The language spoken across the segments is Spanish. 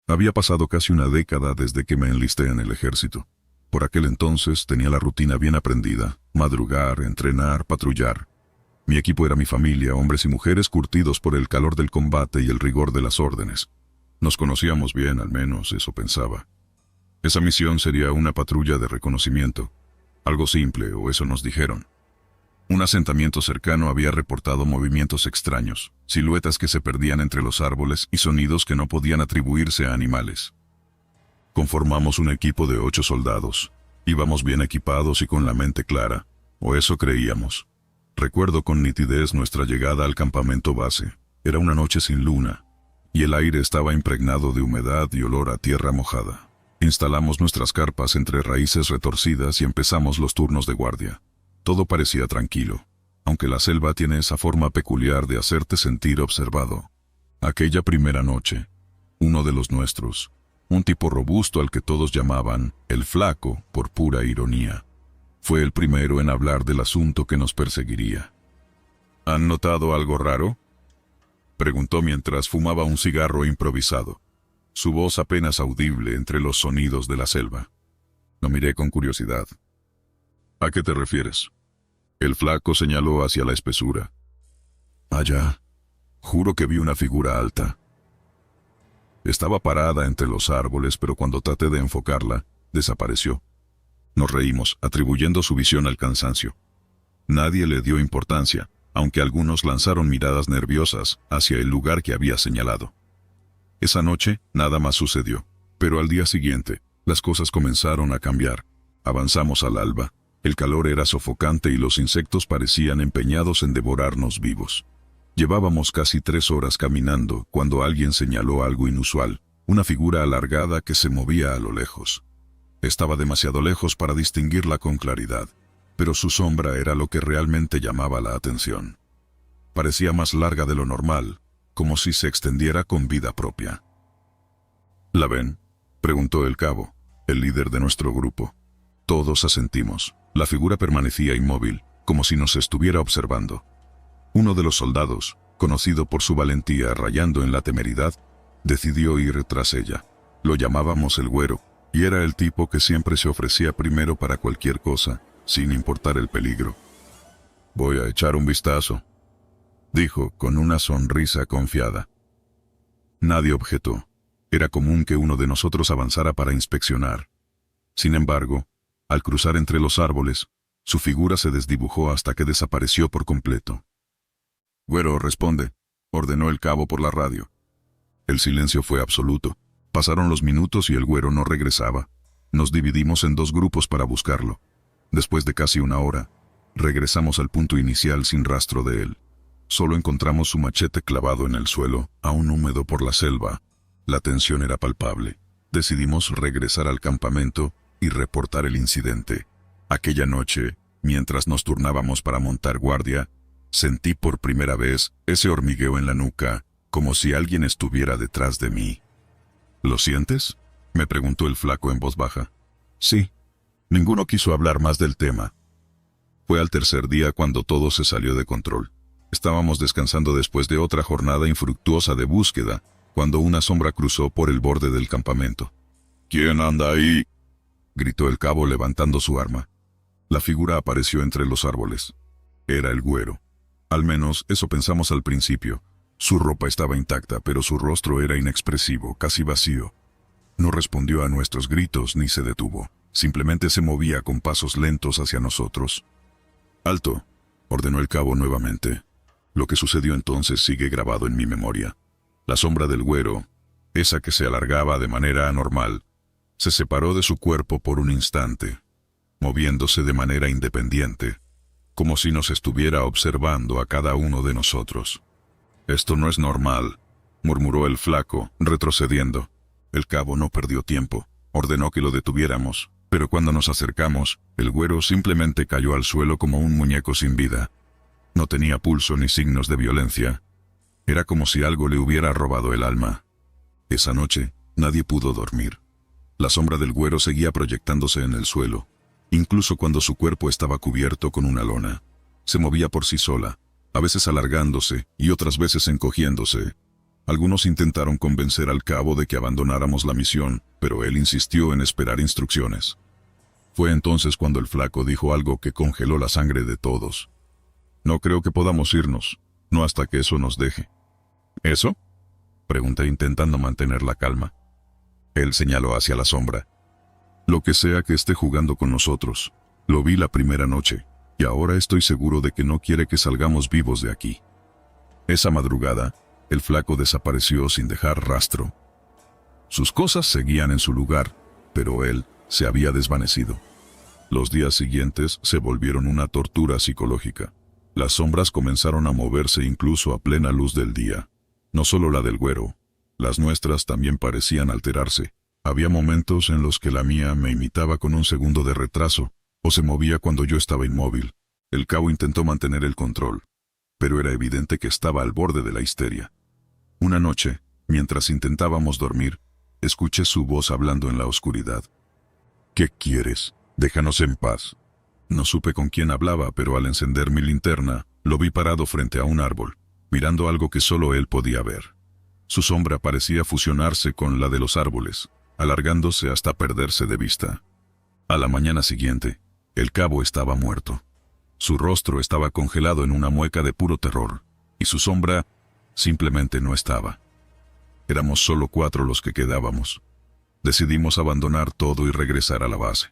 Había pasado casi una década desde que me enlisté en el ejército. Por aquel entonces tenía la rutina bien aprendida: madrugar, entrenar, patrullar. Mi equipo era mi familia, hombres y mujeres curtidos por el calor del combate y el rigor de las órdenes. Nos conocíamos bien, al menos eso pensaba. Esa misión sería una patrulla de reconocimiento. Algo simple, o eso nos dijeron. Un asentamiento cercano había reportado movimientos extraños, siluetas que se perdían entre los árboles y sonidos que no podían atribuirse a animales. Conformamos un equipo de 8 soldados. Íbamos bien equipados y con la mente clara, o eso creíamos. Recuerdo con nitidez nuestra llegada al campamento base. Era una noche sin luna, y el aire estaba impregnado de humedad y olor a tierra mojada. Instalamos nuestras carpas entre raíces retorcidas y empezamos los turnos de guardia. Todo parecía tranquilo, aunque la selva tiene esa forma peculiar de hacerte sentir observado. Aquella primera noche, uno de los nuestros, un tipo robusto al que todos llamaban el Flaco por pura ironía, fue el primero en hablar del asunto que nos perseguiría. ¿Han notado algo raro?, preguntó mientras fumaba un cigarro improvisado, su voz apenas audible entre los sonidos de la selva. Lo miré con curiosidad. ¿A qué te refieres? El Flaco señaló hacia la espesura. Allá, juro que vi una figura alta. Estaba parada entre los árboles, pero cuando traté de enfocarla, desapareció. Nos reímos, atribuyendo su visión al cansancio. Nadie le dio importancia, aunque algunos lanzaron miradas nerviosas hacia el lugar que había señalado. Esa noche, nada más sucedió, pero al día siguiente, las cosas comenzaron a cambiar. Avanzamos al alba. El calor era sofocante y los insectos parecían empeñados en devorarnos vivos. Llevábamos casi 3 horas caminando cuando alguien señaló algo inusual, una figura alargada que se movía a lo lejos. Estaba demasiado lejos para distinguirla con claridad, pero su sombra era lo que realmente llamaba la atención. Parecía más larga de lo normal, como si se extendiera con vida propia. ¿La ven?, preguntó el cabo, el líder de nuestro grupo. Todos asentimos. La figura permanecía inmóvil, como si nos estuviera observando. Uno de los soldados, conocido por su valentía rayando en la temeridad, decidió ir tras ella. Lo llamábamos el Güero, y era el tipo que siempre se ofrecía primero para cualquier cosa, sin importar el peligro. «Voy a echar un vistazo», dijo con una sonrisa confiada. Nadie objetó. Era común que uno de nosotros avanzara para inspeccionar. Sin embargo, al cruzar entre los árboles, su figura se desdibujó hasta que desapareció por completo. «Güero, responde», ordenó el cabo por la radio. El silencio fue absoluto. Pasaron los minutos y el Güero no regresaba. Nos dividimos en 2 grupos para buscarlo. Después de casi una hora, regresamos al punto inicial sin rastro de él. Solo encontramos su machete clavado en el suelo, aún húmedo por la selva. La tensión era palpable. Decidimos regresar al campamento y reportar el incidente. Aquella noche, mientras nos turnábamos para montar guardia, sentí por primera vez ese hormigueo en la nuca, como si alguien estuviera detrás de mí. ¿Lo sientes?, me preguntó el Flaco en voz baja. Sí. Ninguno quiso hablar más del tema. Fue al tercer día cuando todo se salió de control. Estábamos descansando después de otra jornada infructuosa de búsqueda, cuando una sombra cruzó por el borde del campamento. «¿Quién anda ahí?», gritó el cabo levantando su arma. La figura apareció entre los árboles. Era el Güero. Al menos eso pensamos al principio. Su ropa estaba intacta, pero su rostro era inexpresivo, casi vacío. No respondió a nuestros gritos ni se detuvo. Simplemente se movía con pasos lentos hacia nosotros. «Alto», ordenó el cabo nuevamente. Lo que sucedió entonces sigue grabado en mi memoria. La sombra del Güero, esa que se alargaba de manera anormal, se separó de su cuerpo por un instante, moviéndose de manera independiente, como si nos estuviera observando a cada uno de nosotros. «Esto no es normal», murmuró el Flaco, retrocediendo. El cabo no perdió tiempo. Ordenó que lo detuviéramos, pero cuando nos acercamos, el Güero simplemente cayó al suelo como un muñeco sin vida. No tenía pulso ni signos de violencia. Era como si algo le hubiera robado el alma. Esa noche, nadie pudo dormir. La sombra del Güero seguía proyectándose en el suelo, incluso cuando su cuerpo estaba cubierto con una lona. Se movía por sí sola, a veces alargándose y otras veces encogiéndose. Algunos intentaron convencer al cabo de que abandonáramos la misión, pero él insistió en esperar instrucciones. Fue entonces cuando el flaco dijo algo que congeló la sangre de todos. No creo que podamos irnos, no hasta que eso nos deje. ¿Eso?, pregunté intentando mantener la calma. Él señaló hacia la sombra. Lo que sea que esté jugando con nosotros. Lo vi la primera noche, y ahora estoy seguro de que no quiere que salgamos vivos de aquí. Esa madrugada, el flaco desapareció sin dejar rastro. Sus cosas seguían en su lugar, pero él se había desvanecido. Los días siguientes se volvieron una tortura psicológica. Las sombras comenzaron a moverse incluso a plena luz del día. No solo la del güero, las nuestras también parecían alterarse. Había momentos en los que la mía me imitaba con un segundo de retraso, o se movía cuando yo estaba inmóvil. El cabo intentó mantener el control, pero era evidente que estaba al borde de la histeria. Una noche, mientras intentábamos dormir, escuché su voz hablando en la oscuridad. «¿Qué quieres? Déjanos en paz». No supe con quién hablaba, pero al encender mi linterna, lo vi parado frente a un árbol, mirando algo que solo él podía ver. Su sombra parecía fusionarse con la de los árboles, alargándose hasta perderse de vista. A la mañana siguiente, el cabo estaba muerto. Su rostro estaba congelado en una mueca de puro terror, y su sombra simplemente no estaba. Éramos solo 4 los que quedábamos. Decidimos abandonar todo y regresar a la base.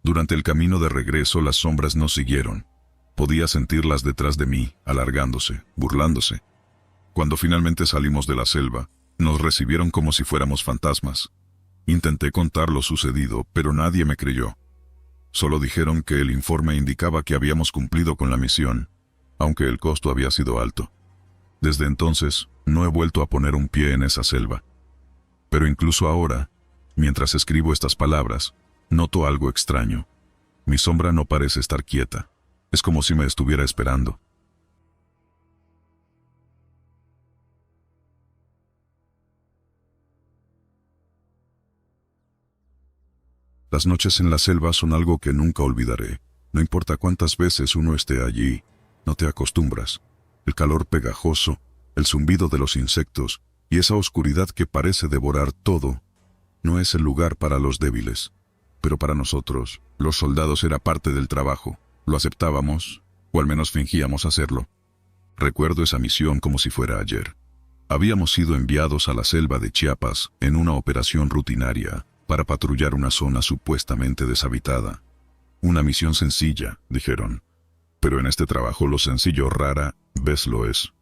Durante el camino de regreso las sombras nos siguieron. Podía sentirlas detrás de mí, alargándose, burlándose. Cuando finalmente salimos de la selva, nos recibieron como si fuéramos fantasmas. Intenté contar lo sucedido, pero nadie me creyó. Solo dijeron que el informe indicaba que habíamos cumplido con la misión, aunque el costo había sido alto. Desde entonces, no he vuelto a poner un pie en esa selva. Pero incluso ahora, mientras escribo estas palabras, noto algo extraño. Mi sombra no parece estar quieta. Es como si me estuviera esperando. Las noches en la selva son algo que nunca olvidaré. No importa cuántas veces uno esté allí, no te acostumbras. El calor pegajoso, el zumbido de los insectos y esa oscuridad que parece devorar todo, no es el lugar para los débiles. Pero para nosotros, los soldados, era parte del trabajo. Lo aceptábamos, o al menos fingíamos hacerlo. Recuerdo esa misión como si fuera ayer. Habíamos sido enviados a la selva de Chiapas en una operación rutinaria para patrullar una zona supuestamente deshabitada. Una misión sencilla, dijeron. Pero en este trabajo lo sencillo rara vez lo es.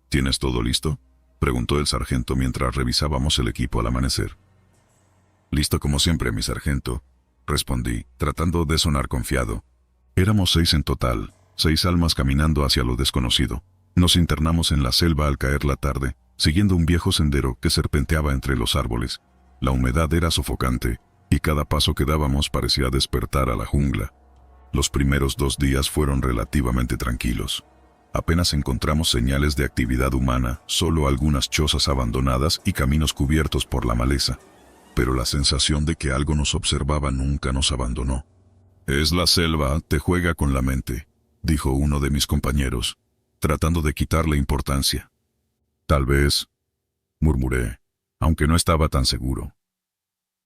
¿Tienes todo listo?, preguntó el sargento mientras revisábamos el equipo al amanecer. Listo como siempre, mi sargento, respondí, tratando de sonar confiado. Éramos 6 en total, 6 almas caminando hacia lo desconocido. Nos internamos en la selva al caer la tarde, siguiendo un viejo sendero que serpenteaba entre los árboles. La humedad era sofocante, y cada paso que dábamos parecía despertar a la jungla. Los primeros 2 días fueron relativamente tranquilos. Apenas encontramos señales de actividad humana, solo algunas chozas abandonadas y caminos cubiertos por la maleza. Pero la sensación de que algo nos observaba nunca nos abandonó. «Es la selva, te juega con la mente», dijo uno de mis compañeros, tratando de quitarle importancia. «Tal vez», murmuré, aunque no estaba tan seguro.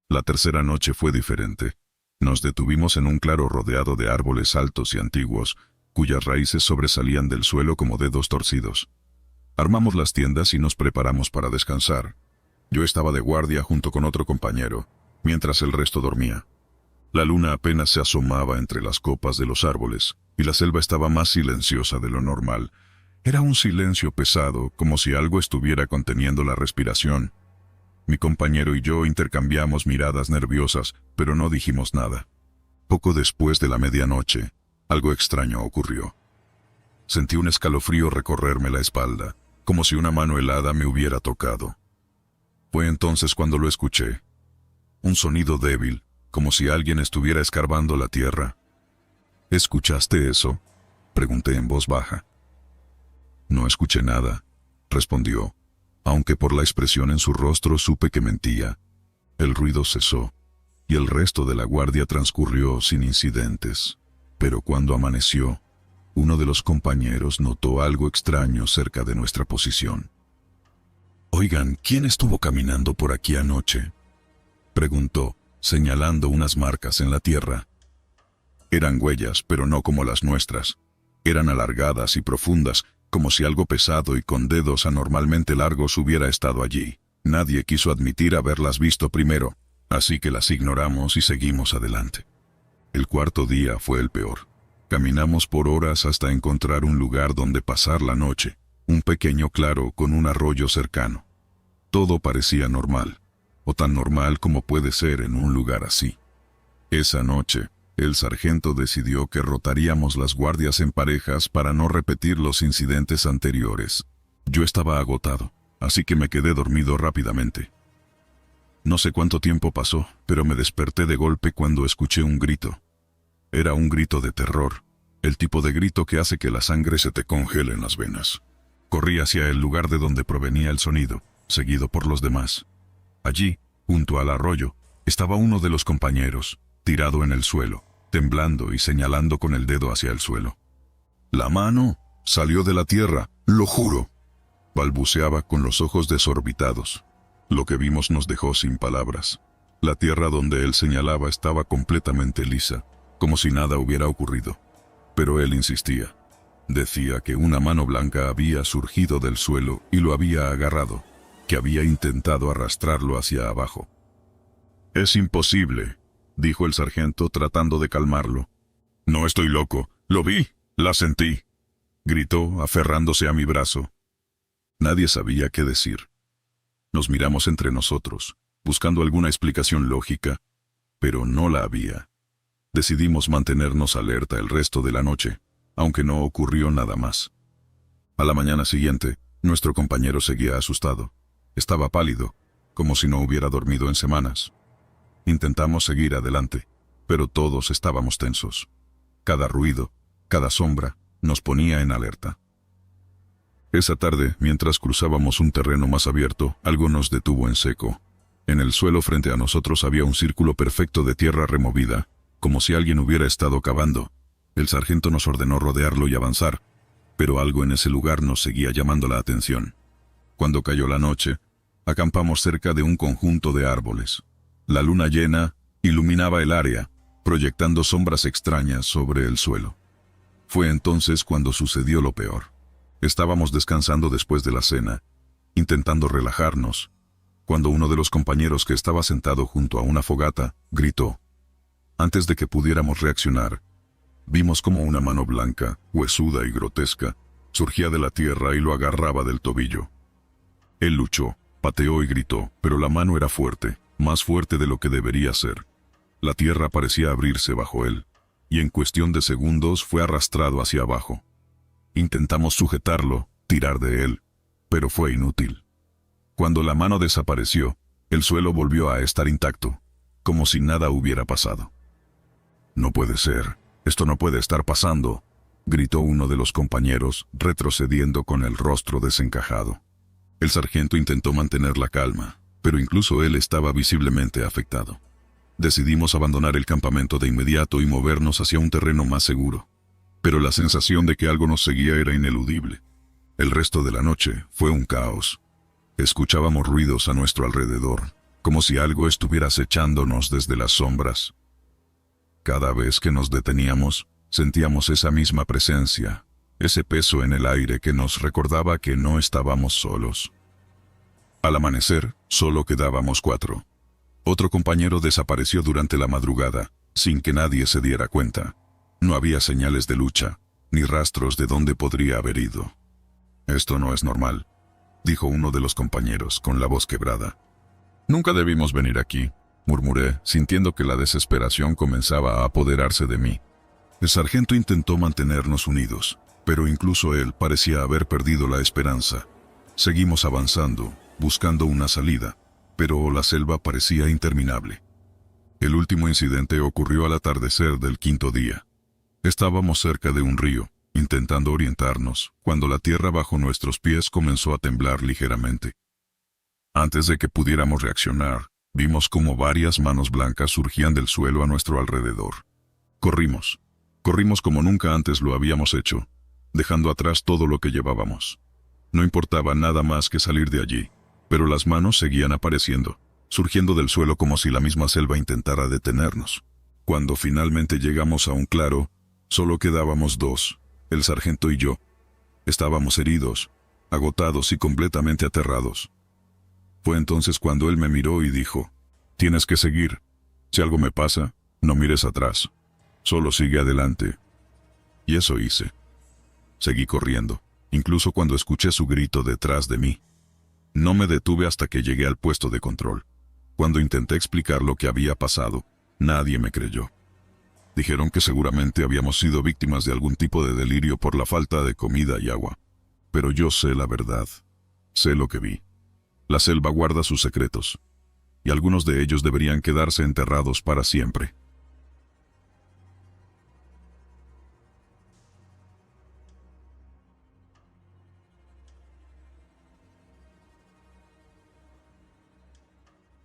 La tercera noche fue diferente. Nos detuvimos en un claro rodeado de árboles altos y antiguos, cuyas raíces sobresalían del suelo como dedos torcidos. Armamos las tiendas y nos preparamos para descansar. Yo estaba de guardia junto con otro compañero, mientras el resto dormía. La luna apenas se asomaba entre las copas de los árboles, y la selva estaba más silenciosa de lo normal. Era un silencio pesado, como si algo estuviera conteniendo la respiración. Mi compañero y yo intercambiamos miradas nerviosas, pero no dijimos nada. Poco después de la medianoche, algo extraño ocurrió. Sentí un escalofrío recorrerme la espalda, como si una mano helada me hubiera tocado. Fue entonces cuando lo escuché. Un sonido débil, como si alguien estuviera escarbando la tierra. ¿Escuchaste eso?, pregunté en voz baja. No escuché nada, respondió, aunque por la expresión en su rostro supe que mentía. El ruido cesó, y el resto de la guardia transcurrió sin incidentes. Pero cuando amaneció, uno de los compañeros notó algo extraño cerca de nuestra posición. Oigan, ¿quién estuvo caminando por aquí anoche?, preguntó, señalando unas marcas en la tierra. Eran huellas, pero no como las nuestras. Eran alargadas y profundas, como si algo pesado y con dedos anormalmente largos hubiera estado allí. Nadie quiso admitir haberlas visto primero, así que las ignoramos y seguimos adelante. El cuarto día fue el peor. Caminamos por horas hasta encontrar un lugar donde pasar la noche, un pequeño claro con un arroyo cercano. Todo parecía normal, o tan normal como puede ser en un lugar así. Esa noche, el sargento decidió que rotaríamos las guardias en parejas para no repetir los incidentes anteriores. Yo estaba agotado, así que me quedé dormido rápidamente. No sé cuánto tiempo pasó, pero me desperté de golpe cuando escuché un grito. Era un grito de terror, el tipo de grito que hace que la sangre se te congele en las venas. Corrí hacia el lugar de donde provenía el sonido, seguido por los demás. Allí, junto al arroyo, estaba uno de los compañeros, tirado en el suelo, temblando y señalando con el dedo hacia el suelo. «La mano salió de la tierra, lo juro», balbuceaba con los ojos desorbitados. Lo que vimos nos dejó sin palabras. La tierra donde él señalaba estaba completamente lisa, como si nada hubiera ocurrido. Pero él insistía. Decía que una mano blanca había surgido del suelo y lo había agarrado, que había intentado arrastrarlo hacia abajo. «Es imposible», dijo el sargento tratando de calmarlo. «No estoy loco, lo vi, la sentí», gritó aferrándose a mi brazo. Nadie sabía qué decir. Nos miramos entre nosotros, buscando alguna explicación lógica, pero no la había. Decidimos mantenernos alerta el resto de la noche, aunque no ocurrió nada más. A la mañana siguiente, nuestro compañero seguía asustado. Estaba pálido, como si no hubiera dormido en semanas. Intentamos seguir adelante, pero todos estábamos tensos. Cada ruido, cada sombra, nos ponía en alerta. Esa tarde, mientras cruzábamos un terreno más abierto, algo nos detuvo en seco. En el suelo frente a nosotros había un círculo perfecto de tierra removida, como si alguien hubiera estado cavando. El sargento nos ordenó rodearlo y avanzar, pero algo en ese lugar nos seguía llamando la atención. Cuando cayó la noche, acampamos cerca de un conjunto de árboles. La luna llena iluminaba el área, proyectando sombras extrañas sobre el suelo. Fue entonces cuando sucedió lo peor. Estábamos descansando después de la cena, intentando relajarnos, cuando uno de los compañeros que estaba sentado junto a una fogata gritó. Antes de que pudiéramos reaccionar, vimos como una mano blanca, huesuda y grotesca, surgía de la tierra y lo agarraba del tobillo. Él luchó, pateó y gritó, pero la mano era fuerte, más fuerte de lo que debería ser. La tierra parecía abrirse bajo él, y en cuestión de segundos fue arrastrado hacia abajo. Intentamos sujetarlo, tirar de él, pero fue inútil. Cuando la mano desapareció, el suelo volvió a estar intacto, como si nada hubiera pasado. «No puede ser, esto no puede estar pasando», gritó uno de los compañeros, retrocediendo con el rostro desencajado. El sargento intentó mantener la calma, pero incluso él estaba visiblemente afectado. Decidimos abandonar el campamento de inmediato y movernos hacia un terreno más seguro. Pero la sensación de que algo nos seguía era ineludible. El resto de la noche fue un caos. Escuchábamos ruidos a nuestro alrededor, como si algo estuviera acechándonos desde las sombras. Cada vez que nos deteníamos, sentíamos esa misma presencia, ese peso en el aire que nos recordaba que no estábamos solos. Al amanecer, solo quedábamos 4. Otro compañero desapareció durante la madrugada, sin que nadie se diera cuenta. No había señales de lucha, ni rastros de dónde podría haber ido. «Esto no es normal», dijo uno de los compañeros con la voz quebrada. «Nunca debimos venir aquí», murmuré, sintiendo que la desesperación comenzaba a apoderarse de mí. El sargento intentó mantenernos unidos, pero incluso él parecía haber perdido la esperanza. Seguimos avanzando, buscando una salida, pero la selva parecía interminable. El último incidente ocurrió al atardecer del 5.º día. Estábamos cerca de un río, intentando orientarnos, cuando la tierra bajo nuestros pies comenzó a temblar ligeramente. Antes de que pudiéramos reaccionar, vimos como varias manos blancas surgían del suelo a nuestro alrededor. Corrimos como nunca antes lo habíamos hecho, dejando atrás todo lo que llevábamos. No importaba nada más que salir de allí, pero las manos seguían apareciendo, surgiendo del suelo como si la misma selva intentara detenernos. Cuando finalmente llegamos a un claro, solo quedábamos dos, el sargento y yo. Estábamos heridos, agotados y completamente aterrados. Fue entonces cuando él me miró y dijo: «Tienes que seguir. Si algo me pasa, no mires atrás. Solo sigue adelante». Y eso hice. Seguí corriendo, incluso cuando escuché su grito detrás de mí. No me detuve hasta que llegué al puesto de control. Cuando intenté explicar lo que había pasado, nadie me creyó. Dijeron que seguramente habíamos sido víctimas de algún tipo de delirio por la falta de comida y agua. Pero yo sé la verdad. Sé lo que vi. La selva guarda sus secretos, y algunos de ellos deberían quedarse enterrados para siempre.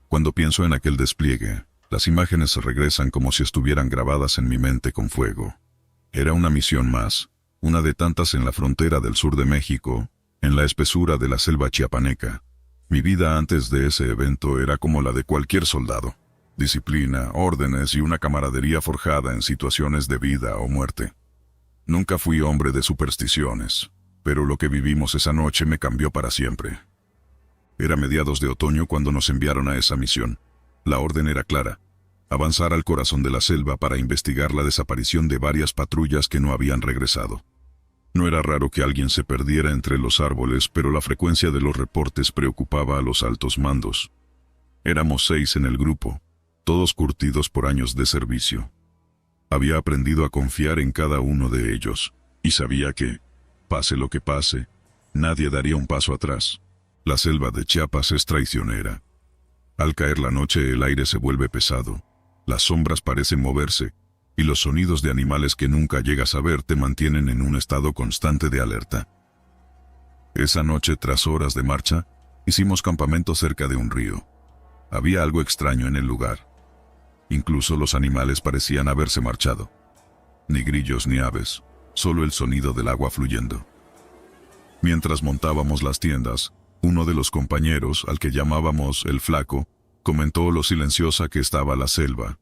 Cuando pienso en aquel despliegue, las imágenes se regresan como si estuvieran grabadas en mi mente con fuego. Era una misión más, una de tantas en la frontera del sur de México, en la espesura de la selva chiapaneca. Mi vida antes de ese evento era como la de cualquier soldado. Disciplina, órdenes y una camaradería forjada en situaciones de vida o muerte. Nunca fui hombre de supersticiones, pero lo que vivimos esa noche me cambió para siempre. Era mediados de otoño cuando nos enviaron a esa misión. La orden era clara: avanzar al corazón de la selva para investigar la desaparición de varias patrullas que no habían regresado. No era raro que alguien se perdiera entre los árboles, pero la frecuencia de los reportes preocupaba a los altos mandos. Éramos 6 en el grupo, todos curtidos por años de servicio. Había aprendido a confiar en cada uno de ellos, y sabía que, pase lo que pase, nadie daría un paso atrás. La selva de Chiapas es traicionera. Al caer la noche el aire se vuelve pesado, las sombras parecen moverse, y los sonidos de animales que nunca llegas a ver te mantienen en un estado constante de alerta. Esa noche, tras horas de marcha, hicimos campamento cerca de un río. Había algo extraño en el lugar. Incluso los animales parecían haberse marchado. Ni grillos ni aves, solo el sonido del agua fluyendo. Mientras montábamos las tiendas, uno de los compañeros, al que llamábamos el Flaco, comentó lo silenciosa que estaba la selva.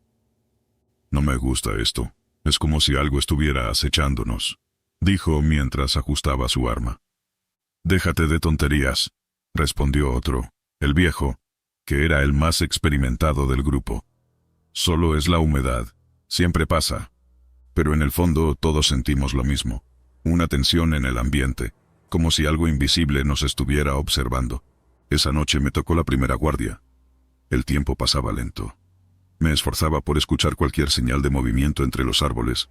«No me gusta esto. Es como si algo estuviera acechándonos», dijo mientras ajustaba su arma. «Déjate de tonterías», respondió otro, el viejo, que era el más experimentado del grupo. «Solo es la humedad. Siempre pasa». Pero en el fondo todos sentimos lo mismo. Una tensión en el ambiente, como si algo invisible nos estuviera observando. Esa noche me tocó la primera guardia. El tiempo pasaba lento. Me esforzaba por escuchar cualquier señal de movimiento entre los árboles,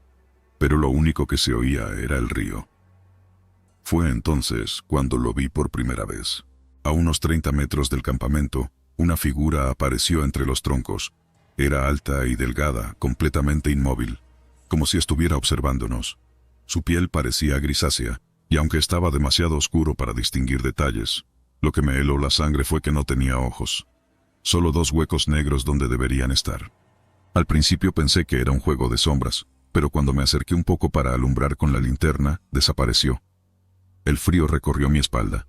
pero lo único que se oía era el río. Fue entonces cuando lo vi por primera vez. A unos 30 metros del campamento, una figura apareció entre los troncos. Era alta y delgada, completamente inmóvil, como si estuviera observándonos. Su piel parecía grisácea, y aunque estaba demasiado oscuro para distinguir detalles, lo que me heló la sangre fue que no tenía ojos. Solo 2 huecos negros donde deberían estar. Al principio pensé que era un juego de sombras, pero cuando me acerqué un poco para alumbrar con la linterna, desapareció. El frío recorrió mi espalda.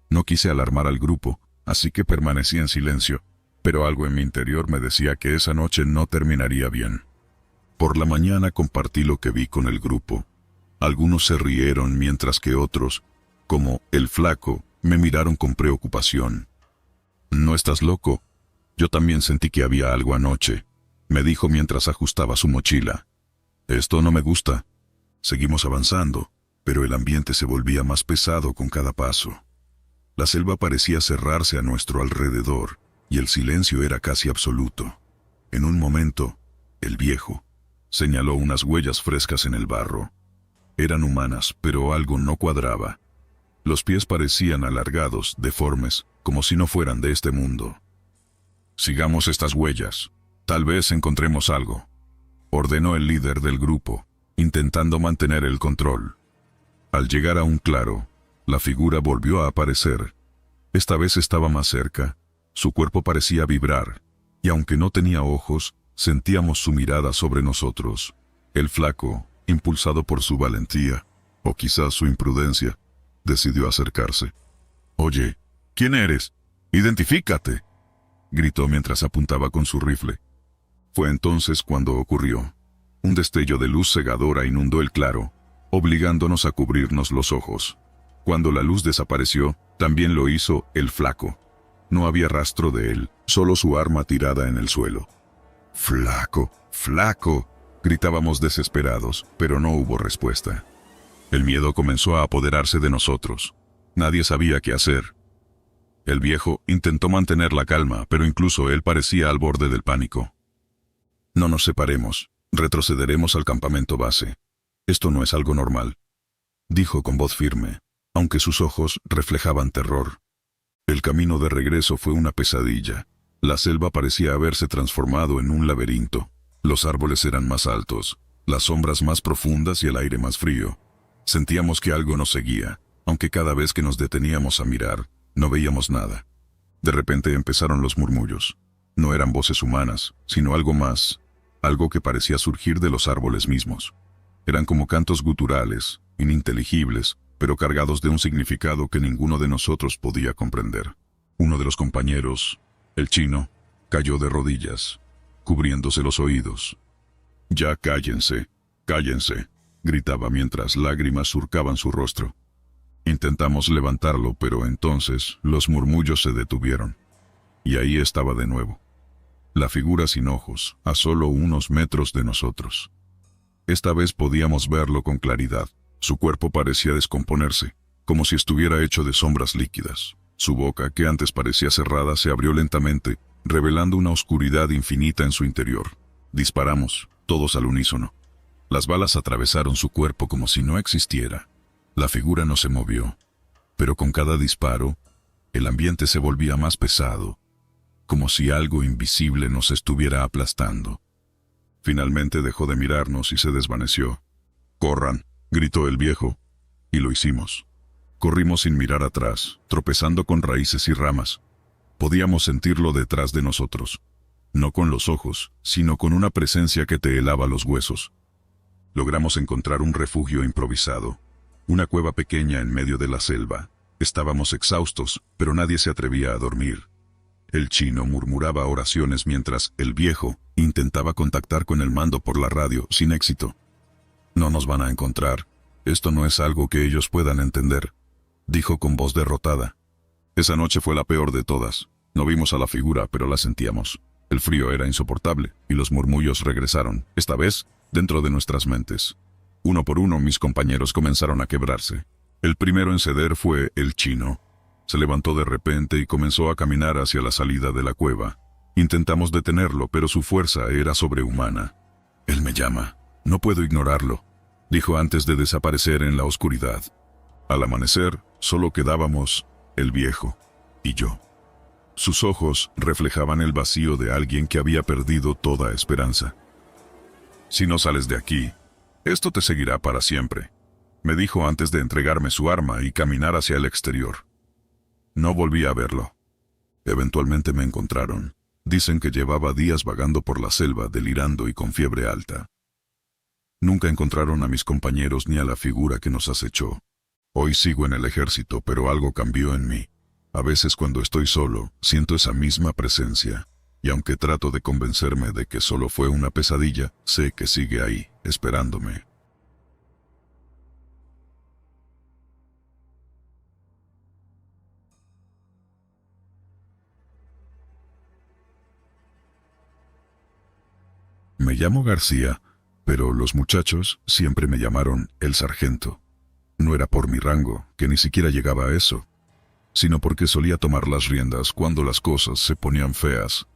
No quise alarmar al grupo, así que permanecí en silencio, pero algo en mi interior me decía que esa noche no terminaría bien. Por la mañana compartí lo que vi con el grupo. Algunos se rieron mientras que otros, como el Flaco, me miraron con preocupación. «¿No estás loco? Yo también sentí que había algo anoche», me dijo mientras ajustaba su mochila. «Esto no me gusta». Seguimos avanzando, pero el ambiente se volvía más pesado con cada paso. La selva parecía cerrarse a nuestro alrededor, y el silencio era casi absoluto. En un momento, el viejo señaló unas huellas frescas en el barro. Eran humanas, pero algo no cuadraba. Los pies parecían alargados, deformes, como si no fueran de este mundo. «Sigamos estas huellas. Tal vez encontremos algo», ordenó el líder del grupo, intentando mantener el control. Al llegar a un claro, la figura volvió a aparecer. Esta vez estaba más cerca. Su cuerpo parecía vibrar, y aunque no tenía ojos, sentíamos su mirada sobre nosotros. El Flaco, impulsado por su valentía, o quizás su imprudencia, decidió acercarse. «Oye, ¿quién eres?», ¡Identifícate!, gritó mientras apuntaba con su rifle. Fue entonces cuando ocurrió. Un destello de luz cegadora inundó el claro, obligándonos a cubrirnos los ojos. Cuando la luz desapareció, también lo hizo el flaco. No había rastro de él, solo su arma tirada en el suelo. ¡Flaco! ¡Flaco!, gritábamos desesperados, pero no hubo respuesta. El miedo comenzó a apoderarse de nosotros. Nadie sabía qué hacer. El viejo intentó mantener la calma, pero incluso él parecía al borde del pánico. No nos separemos, retrocederemos al campamento base. Esto no es algo normal, dijo con voz firme, aunque sus ojos reflejaban terror. El camino de regreso fue una pesadilla. La selva parecía haberse transformado en un laberinto. Los árboles eran más altos, las sombras más profundas y el aire más frío. Sentíamos que algo nos seguía, aunque cada vez que nos deteníamos a mirar, no veíamos nada. De repente empezaron los murmullos. No eran voces humanas, sino algo más, algo que parecía surgir de los árboles mismos. Eran como cantos guturales, ininteligibles, pero cargados de un significado que ninguno de nosotros podía comprender. Uno de los compañeros, el chino, cayó de rodillas, cubriéndose los oídos. «Ya cállense, cállense», gritaba mientras lágrimas surcaban su rostro. Intentamos levantarlo, pero entonces los murmullos se detuvieron. Y ahí estaba de nuevo. La figura sin ojos, a solo unos metros de nosotros. Esta vez podíamos verlo con claridad. Su cuerpo parecía descomponerse, como si estuviera hecho de sombras líquidas. Su boca, que antes parecía cerrada, se abrió lentamente, revelando una oscuridad infinita en su interior. Disparamos, todos al unísono. Las balas atravesaron su cuerpo como si no existiera. La figura no se movió, pero con cada disparo, el ambiente se volvía más pesado, como si algo invisible nos estuviera aplastando. Finalmente dejó de mirarnos y se desvaneció. «¡Corran!», gritó el viejo, y lo hicimos. Corrimos sin mirar atrás, tropezando con raíces y ramas. Podíamos sentirlo detrás de nosotros, no con los ojos, sino con una presencia que te helaba los huesos. Logramos encontrar un refugio improvisado, una cueva pequeña en medio de la selva. Estábamos exhaustos, pero nadie se atrevía a dormir. El chino murmuraba oraciones mientras el viejo intentaba contactar con el mando por la radio, sin éxito. «No nos van a encontrar. Esto no es algo que ellos puedan entender», dijo con voz derrotada. Esa noche fue la peor de todas. No vimos a la figura, pero la sentíamos. El frío era insoportable, y los murmullos regresaron, esta vez dentro de nuestras mentes. Uno por uno mis compañeros comenzaron a quebrarse. El primero en ceder fue el chino. Se levantó de repente y comenzó a caminar hacia la salida de la cueva. Intentamos detenerlo, pero su fuerza era sobrehumana. «Él me llama. No puedo ignorarlo», dijo antes de desaparecer en la oscuridad. Al amanecer, solo quedábamos el viejo y yo. Sus ojos reflejaban el vacío de alguien que había perdido toda esperanza. «Si no sales de aquí, esto te seguirá para siempre», me dijo antes de entregarme su arma y caminar hacia el exterior. No volví a verlo. Eventualmente me encontraron. Dicen que llevaba días vagando por la selva, delirando y con fiebre alta. Nunca encontraron a mis compañeros ni a la figura que nos acechó. Hoy sigo en el ejército, pero algo cambió en mí. A veces cuando estoy solo, siento esa misma presencia, y aunque trato de convencerme de que solo fue una pesadilla, sé que sigue ahí, esperándome. Me llamo García, pero los muchachos siempre me llamaron el sargento. No era por mi rango, que ni siquiera llegaba a eso, sino porque solía tomar las riendas cuando las cosas se ponían feas.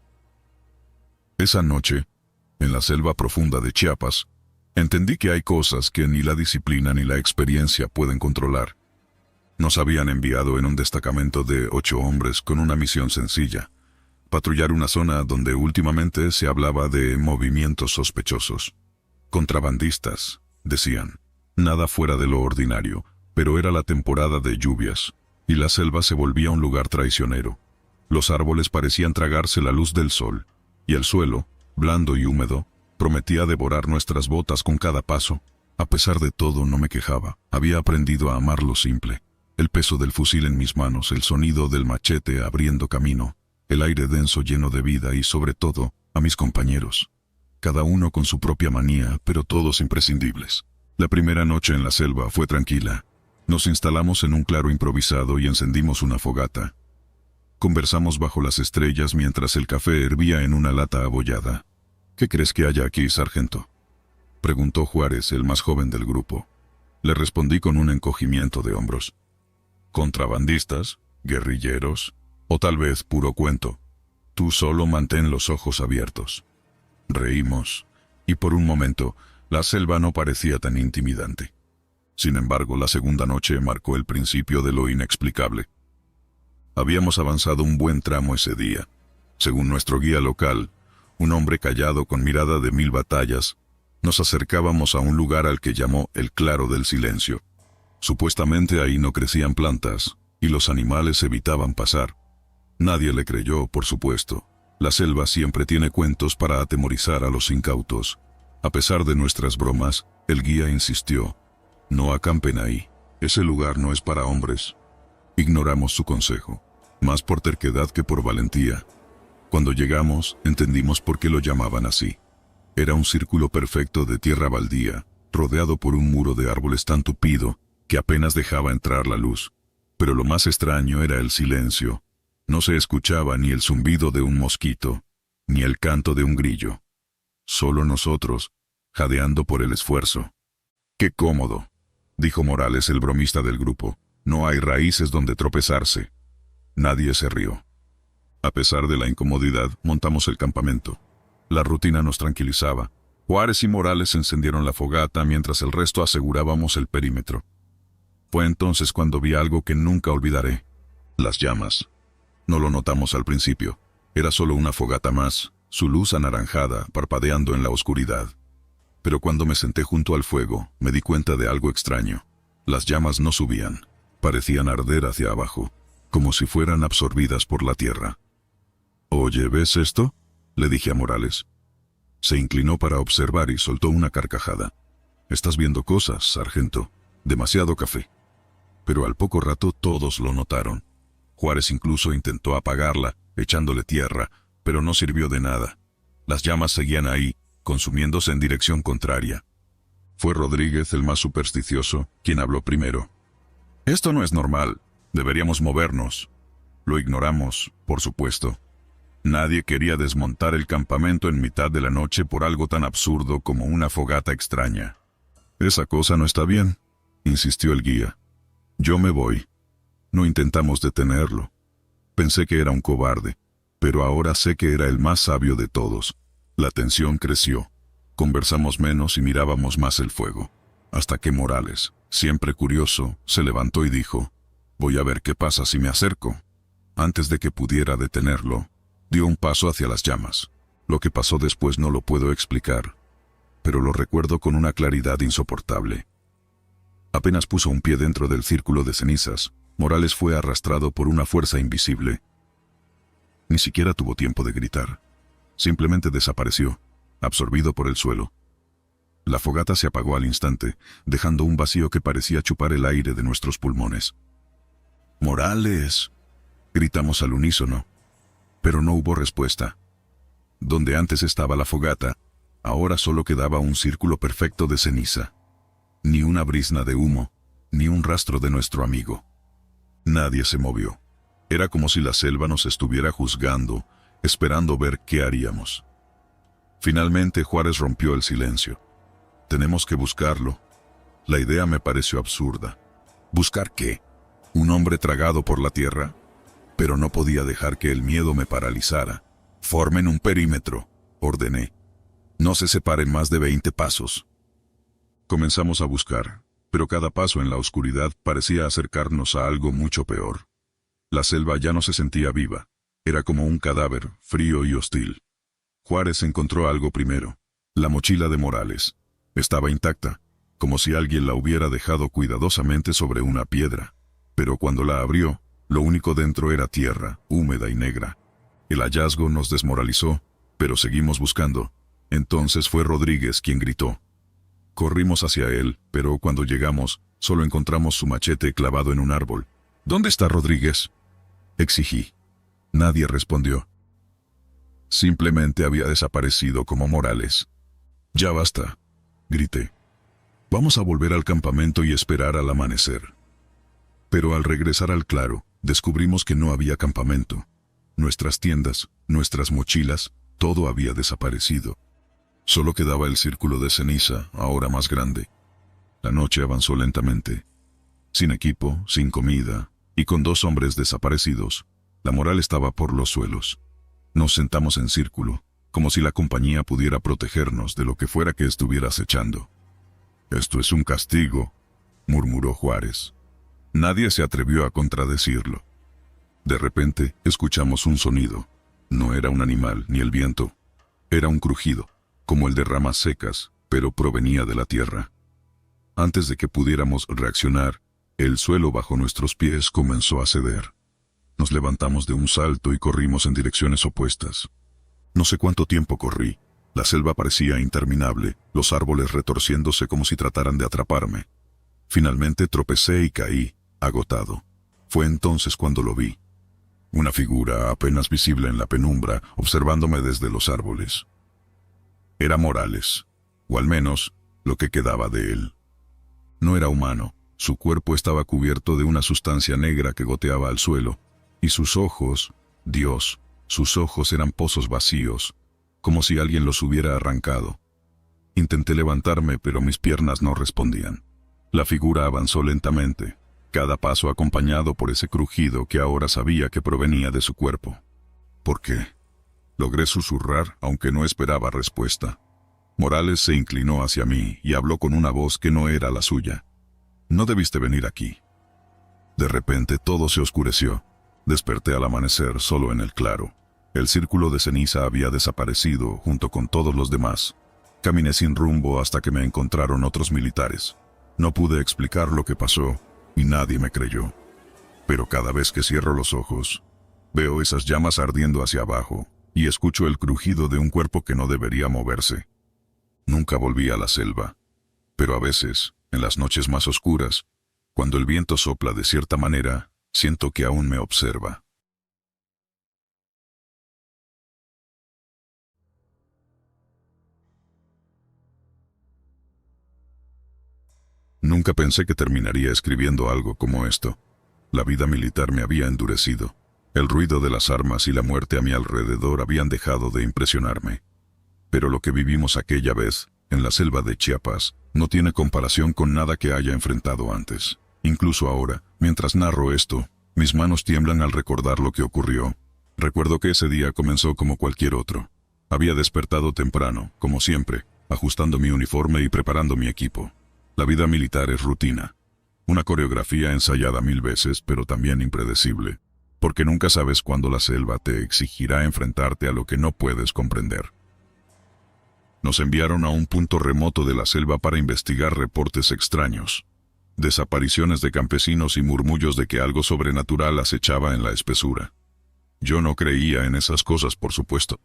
Esa noche, en la selva profunda de Chiapas, entendí que hay cosas que ni la disciplina ni la experiencia pueden controlar. Nos habían enviado en un destacamento de 8 hombres con una misión sencilla: patrullar una zona donde últimamente se hablaba de movimientos sospechosos. Contrabandistas, decían. Nada fuera de lo ordinario, pero era la temporada de lluvias, y la selva se volvía un lugar traicionero. Los árboles parecían tragarse la luz del sol, y el suelo, blando y húmedo, prometía devorar nuestras botas con cada paso. A pesar de todo, no me quejaba. Había aprendido a amar lo simple. El peso del fusil en mis manos, el sonido del machete abriendo camino, el aire denso lleno de vida y, sobre todo, a mis compañeros. Cada uno con su propia manía, pero todos imprescindibles. La primera noche en la selva fue tranquila. Nos instalamos en un claro improvisado y encendimos una fogata. Conversamos bajo las estrellas mientras el café hervía en una lata abollada. ¿Qué crees que haya aquí, sargento?, preguntó Juárez, el más joven del grupo. Le respondí con un encogimiento de hombros. ¿Contrabandistas? ¿Guerrilleros? ¿O tal vez puro cuento? Tú solo mantén los ojos abiertos. Reímos, y por un momento, la selva no parecía tan intimidante. Sin embargo, la segunda noche marcó el principio de lo inexplicable. Habíamos avanzado un buen tramo ese día. Según nuestro guía local, un hombre callado con mirada de 1000 batallas, nos acercábamos a un lugar al que llamó el Claro del Silencio. Supuestamente ahí no crecían plantas, y los animales evitaban pasar. Nadie le creyó, por supuesto. La selva siempre tiene cuentos para atemorizar a los incautos. A pesar de nuestras bromas, el guía insistió: no acampen ahí. Ese lugar no es para hombres. Ignoramos su consejo, más por terquedad que por valentía. Cuando llegamos, entendimos por qué lo llamaban así. Era un círculo perfecto de tierra baldía, rodeado por un muro de árboles tan tupido que apenas dejaba entrar la luz. Pero lo más extraño era el silencio. No se escuchaba ni el zumbido de un mosquito, ni el canto de un grillo. Solo nosotros, jadeando por el esfuerzo. ¡Qué cómodo!, dijo Morales, el bromista del grupo. No hay raíces donde tropezarse. Nadie se rió. A pesar de la incomodidad, montamos el campamento. La rutina nos tranquilizaba. Juárez y Morales encendieron la fogata mientras el resto asegurábamos el perímetro. Fue entonces cuando vi algo que nunca olvidaré: las llamas. No lo notamos al principio. Era solo una fogata más, su luz anaranjada parpadeando en la oscuridad. Pero cuando me senté junto al fuego, me di cuenta de algo extraño. Las llamas no subían. Parecían arder hacia abajo, como si fueran absorbidas por la tierra. «Oye, ¿ves esto?», le dije a Morales. Se inclinó para observar y soltó una carcajada. «Estás viendo cosas, sargento. Demasiado café». Pero al poco rato todos lo notaron. Juárez incluso intentó apagarla, echándole tierra, pero no sirvió de nada. Las llamas seguían ahí, consumiéndose en dirección contraria. Fue Rodríguez, el más supersticioso, quien habló primero. «Esto no es normal. Deberíamos movernos». Lo ignoramos, por supuesto. Nadie quería desmontar el campamento en mitad de la noche por algo tan absurdo como una fogata extraña. «Esa cosa no está bien», insistió el guía. «Yo me voy». No intentamos detenerlo. Pensé que era un cobarde, pero ahora sé que era el más sabio de todos. La tensión creció. Conversamos menos y mirábamos más el fuego. Hasta que Morales, siempre curioso, se levantó y dijo: «Voy a ver qué pasa si me acerco». Antes de que pudiera detenerlo, dio un paso hacia las llamas. Lo que pasó después no lo puedo explicar, pero lo recuerdo con una claridad insoportable. Apenas puso un pie dentro del círculo de cenizas, Morales fue arrastrado por una fuerza invisible. Ni siquiera tuvo tiempo de gritar. Simplemente desapareció, absorbido por el suelo. La fogata se apagó al instante, dejando un vacío que parecía chupar el aire de nuestros pulmones. «¡Morales!», gritamos al unísono. Pero no hubo respuesta. Donde antes estaba la fogata, ahora solo quedaba un círculo perfecto de ceniza. Ni una brizna de humo, ni un rastro de nuestro amigo. Nadie se movió. Era como si la selva nos estuviera juzgando, esperando ver qué haríamos. Finalmente Juárez rompió el silencio. «Tenemos que buscarlo». La idea me pareció absurda. ¿Buscar qué? ¿Un hombre tragado por la tierra? Pero no podía dejar que el miedo me paralizara. «Formen un perímetro», ordené. «No se separen más de 20 pasos». Comenzamos a buscar, pero cada paso en la oscuridad parecía acercarnos a algo mucho peor. La selva ya no se sentía viva. Era como un cadáver, frío y hostil. Juárez encontró algo primero: la mochila de Morales. Estaba intacta, como si alguien la hubiera dejado cuidadosamente sobre una piedra. Pero cuando la abrió, lo único dentro era tierra, húmeda y negra. El hallazgo nos desmoralizó, pero seguimos buscando. Entonces fue Rodríguez quien gritó: Corrimos hacia él, pero cuando llegamos, solo encontramos su machete clavado en un árbol. ¿Dónde está Rodríguez?, exigí. Nadie respondió. Simplemente había desaparecido como Morales. Ya basta, grité. Vamos a volver al campamento y esperar al amanecer. Pero al regresar al claro, descubrimos que no había campamento. Nuestras tiendas, nuestras mochilas, todo había desaparecido. Solo quedaba el círculo de ceniza, ahora más grande. La noche avanzó lentamente. Sin equipo, sin comida, y con 2 hombres desaparecidos, la moral estaba por los suelos. Nos sentamos en círculo, como si la compañía pudiera protegernos de lo que fuera que estuviera acechando. «Esto es un castigo», murmuró Juárez. Nadie se atrevió a contradecirlo. De repente, escuchamos un sonido. No era un animal ni el viento. Era un crujido, como el de ramas secas, pero provenía de la tierra. Antes de que pudiéramos reaccionar, el suelo bajo nuestros pies comenzó a ceder. Nos levantamos de un salto y corrimos en direcciones opuestas. No sé cuánto tiempo corrí. La selva parecía interminable, los árboles retorciéndose como si trataran de atraparme. Finalmente tropecé y caí, agotado. Fue entonces cuando lo vi. Una figura apenas visible en la penumbra, observándome desde los árboles. Era Morales, o al menos, lo que quedaba de él. No era humano, su cuerpo estaba cubierto de una sustancia negra que goteaba al suelo, y sus ojos, Dios, sus ojos eran pozos vacíos, como si alguien los hubiera arrancado. Intenté levantarme, pero mis piernas no respondían. La figura avanzó lentamente, cada paso acompañado por ese crujido que ahora sabía que provenía de su cuerpo. ¿Por qué? Logré susurrar, aunque no esperaba respuesta. Morales se inclinó hacia mí y habló con una voz que no era la suya. «No debiste venir aquí». De repente todo se oscureció. Desperté al amanecer solo en el claro. El círculo de ceniza había desaparecido junto con todos los demás. Caminé sin rumbo hasta que me encontraron otros militares. No pude explicar lo que pasó y nadie me creyó. Pero cada vez que cierro los ojos, veo esas llamas ardiendo hacia abajo y escucho el crujido de un cuerpo que no debería moverse. Nunca volví a la selva, pero a veces, en las noches más oscuras, cuando el viento sopla de cierta manera, siento que aún me observa. Nunca pensé que terminaría escribiendo algo como esto. La vida militar me había endurecido. El ruido de las armas y la muerte a mi alrededor habían dejado de impresionarme. Pero lo que vivimos aquella vez, en la selva de Chiapas, no tiene comparación con nada que haya enfrentado antes. Incluso ahora, mientras narro esto, mis manos tiemblan al recordar lo que ocurrió. Recuerdo que ese día comenzó como cualquier otro. Había despertado temprano, como siempre, ajustando mi uniforme y preparando mi equipo. La vida militar es rutina. Una coreografía ensayada 1000 veces, pero también impredecible, porque nunca sabes cuándo la selva te exigirá enfrentarte a lo que no puedes comprender. Nos enviaron a un punto remoto de la selva para investigar reportes extraños. Desapariciones de campesinos y murmullos de que algo sobrenatural acechaba en la espesura. Yo no creía en esas cosas, por supuesto.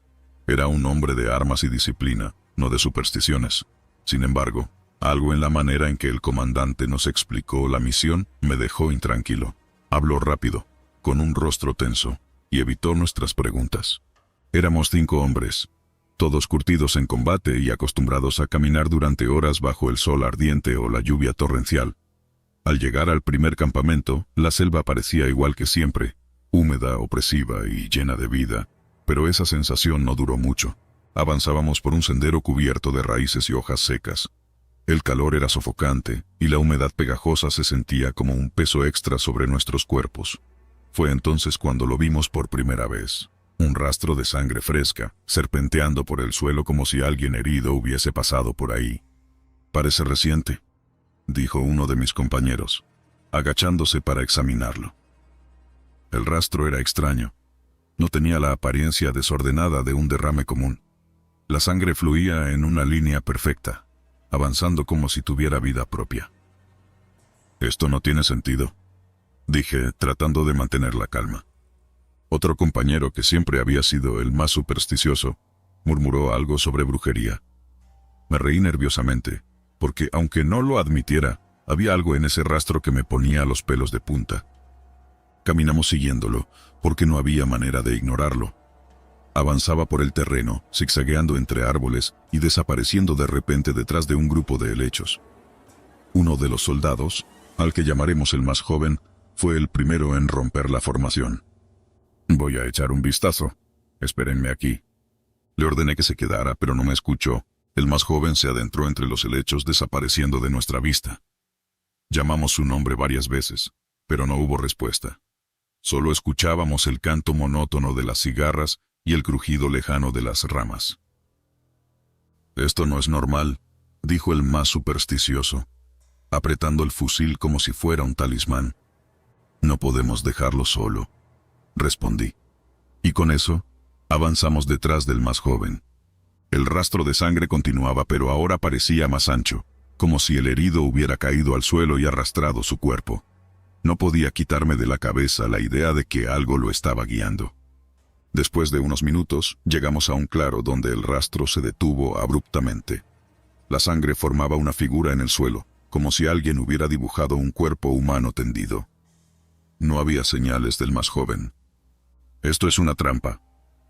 Era un hombre de armas y disciplina, no de supersticiones. Sin embargo, algo en la manera en que el comandante nos explicó la misión me dejó intranquilo. Habló rápido, con un rostro tenso, y evitó nuestras preguntas. Éramos 5 hombres, todos curtidos en combate y acostumbrados a caminar durante horas bajo el sol ardiente o la lluvia torrencial. Al llegar al primer campamento, la selva parecía igual que siempre, húmeda, opresiva y llena de vida, pero esa sensación no duró mucho. Avanzábamos por un sendero cubierto de raíces y hojas secas. El calor era sofocante y la humedad pegajosa se sentía como un peso extra sobre nuestros cuerpos. Fue entonces cuando lo vimos por primera vez. Un rastro de sangre fresca, serpenteando por el suelo como si alguien herido hubiese pasado por ahí. «Parece reciente», dijo uno de mis compañeros, agachándose para examinarlo. El rastro era extraño. No tenía la apariencia desordenada de un derrame común. La sangre fluía en una línea perfecta, avanzando como si tuviera vida propia. «Esto no tiene sentido», dije, tratando de mantener la calma. Otro compañero, que siempre había sido el más supersticioso, murmuró algo sobre brujería. Me reí nerviosamente. porque aunque no lo admitiera, había algo en ese rastro que me ponía los pelos de punta. Caminamos siguiéndolo, porque no había manera de ignorarlo. Avanzaba por el terreno, zigzagueando entre árboles y desapareciendo de repente detrás de un grupo de helechos. Uno de los soldados, al que llamaremos el más joven, fue el primero en romper la formación. «Voy a echar un vistazo. Espérenme aquí». Le ordené que se quedara, pero no me escuchó. El más joven se adentró entre los helechos, desapareciendo de nuestra vista. Llamamos su nombre varias veces, pero no hubo respuesta. Solo escuchábamos el canto monótono de las cigarras y el crujido lejano de las ramas. «Esto no es normal», dijo el más supersticioso, apretando el fusil como si fuera un talismán. «No podemos dejarlo solo», respondí. Y con eso, avanzamos detrás del más joven. El rastro de sangre continuaba, pero ahora parecía más ancho, como si el herido hubiera caído al suelo y arrastrado su cuerpo. No podía quitarme de la cabeza la idea de que algo lo estaba guiando. Después de unos minutos, llegamos a un claro donde el rastro se detuvo abruptamente. La sangre formaba una figura en el suelo, como si alguien hubiera dibujado un cuerpo humano tendido. No había señales del más joven. «Esto es una trampa»,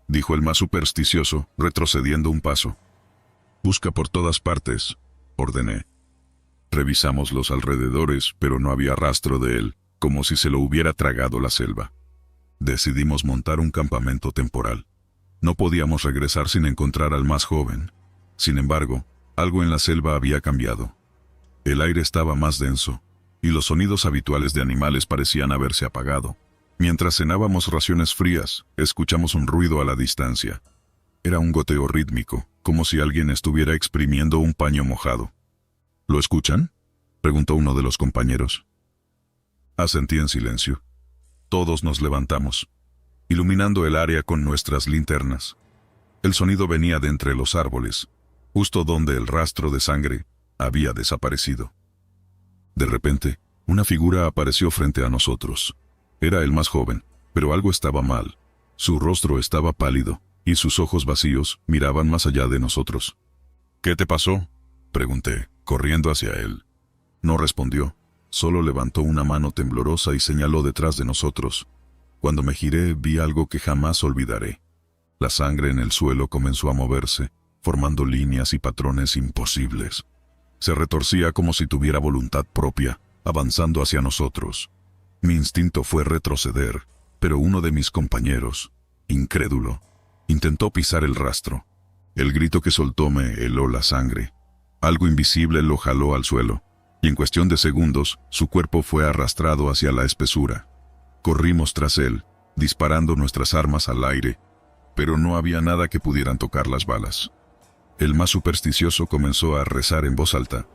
dijo el más supersticioso, retrocediendo un paso. «Busca por todas partes», ordené. Revisamos los alrededores, pero no había rastro de él, como si se lo hubiera tragado la selva. Decidimos montar un campamento temporal. No podíamos regresar sin encontrar al más joven. Sin embargo, algo en la selva había cambiado. El aire estaba más denso, y los sonidos habituales de animales parecían haberse apagado. Mientras cenábamos raciones frías, escuchamos un ruido a la distancia. Era un goteo rítmico, como si alguien estuviera exprimiendo un paño mojado. «¿Lo escuchan?», preguntó uno de los compañeros. Asentí en silencio. Todos nos levantamos, iluminando el área con nuestras linternas. El sonido venía de entre los árboles, justo donde el rastro de sangre había desaparecido. De repente, una figura apareció frente a nosotros. Era el más joven, pero algo estaba mal. Su rostro estaba pálido, y sus ojos vacíos miraban más allá de nosotros. «¿Qué te pasó?», pregunté, corriendo hacia él. No respondió, solo levantó una mano temblorosa y señaló detrás de nosotros. Cuando me giré, vi algo que jamás olvidaré. La sangre en el suelo comenzó a moverse, formando líneas y patrones imposibles. Se retorcía como si tuviera voluntad propia, avanzando hacia nosotros. Mi instinto fue retroceder, pero uno de mis compañeros, incrédulo, intentó pisar el rastro. El grito que soltó me heló la sangre. Algo invisible lo jaló al suelo, y en cuestión de segundos, su cuerpo fue arrastrado hacia la espesura. Corrimos tras él, disparando nuestras armas al aire, pero no había nada que pudieran tocar las balas. El más supersticioso comenzó a rezar en voz alta,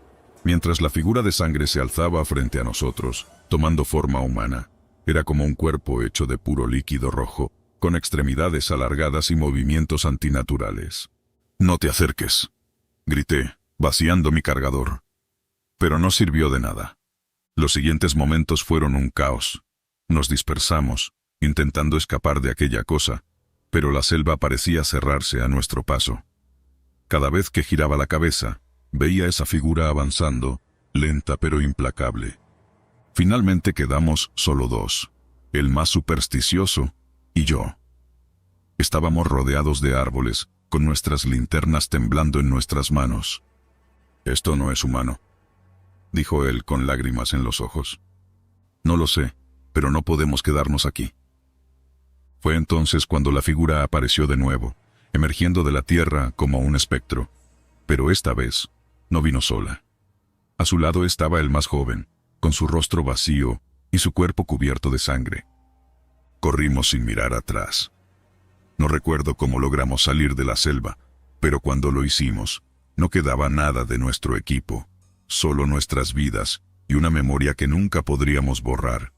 mientras la figura de sangre se alzaba frente a nosotros, tomando forma humana. Era como un cuerpo hecho de puro líquido rojo, con extremidades alargadas y movimientos antinaturales. «No te acerques», grité, vaciando mi cargador. Pero no sirvió de nada. Los siguientes momentos fueron un caos. Nos dispersamos, intentando escapar de aquella cosa, pero la selva parecía cerrarse a nuestro paso. Cada vez que giraba la cabeza, veía esa figura avanzando, lenta pero implacable. Finalmente quedamos solo dos, el más supersticioso y yo. Estábamos rodeados de árboles, con nuestras linternas temblando en nuestras manos. «Esto no es humano», dijo él con lágrimas en los ojos. «No lo sé, pero no podemos quedarnos aquí». Fue entonces cuando la figura apareció de nuevo, emergiendo de la tierra como un espectro. Pero esta vez, no vino sola. A su lado estaba el más joven, con su rostro vacío y su cuerpo cubierto de sangre. Corrimos sin mirar atrás. No recuerdo cómo logramos salir de la selva, pero cuando lo hicimos, no quedaba nada de nuestro equipo, solo nuestras vidas y una memoria que nunca podríamos borrar.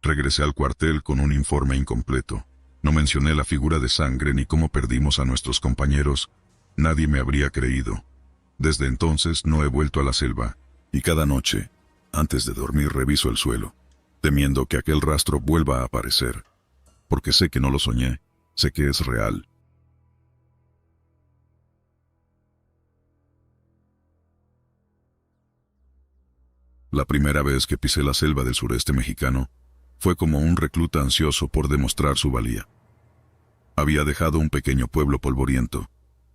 Regresé al cuartel con un informe incompleto. No mencioné la figura de sangre ni cómo perdimos a nuestros compañeros. Nadie me habría creído. Desde entonces no he vuelto a la selva, y cada noche, antes de dormir, reviso el suelo, temiendo que aquel rastro vuelva a aparecer. Porque sé que no lo soñé, sé que es real. La primera vez que pisé la selva del sureste mexicano, fue como un recluta ansioso por demostrar su valía. Había dejado un pequeño pueblo polvoriento,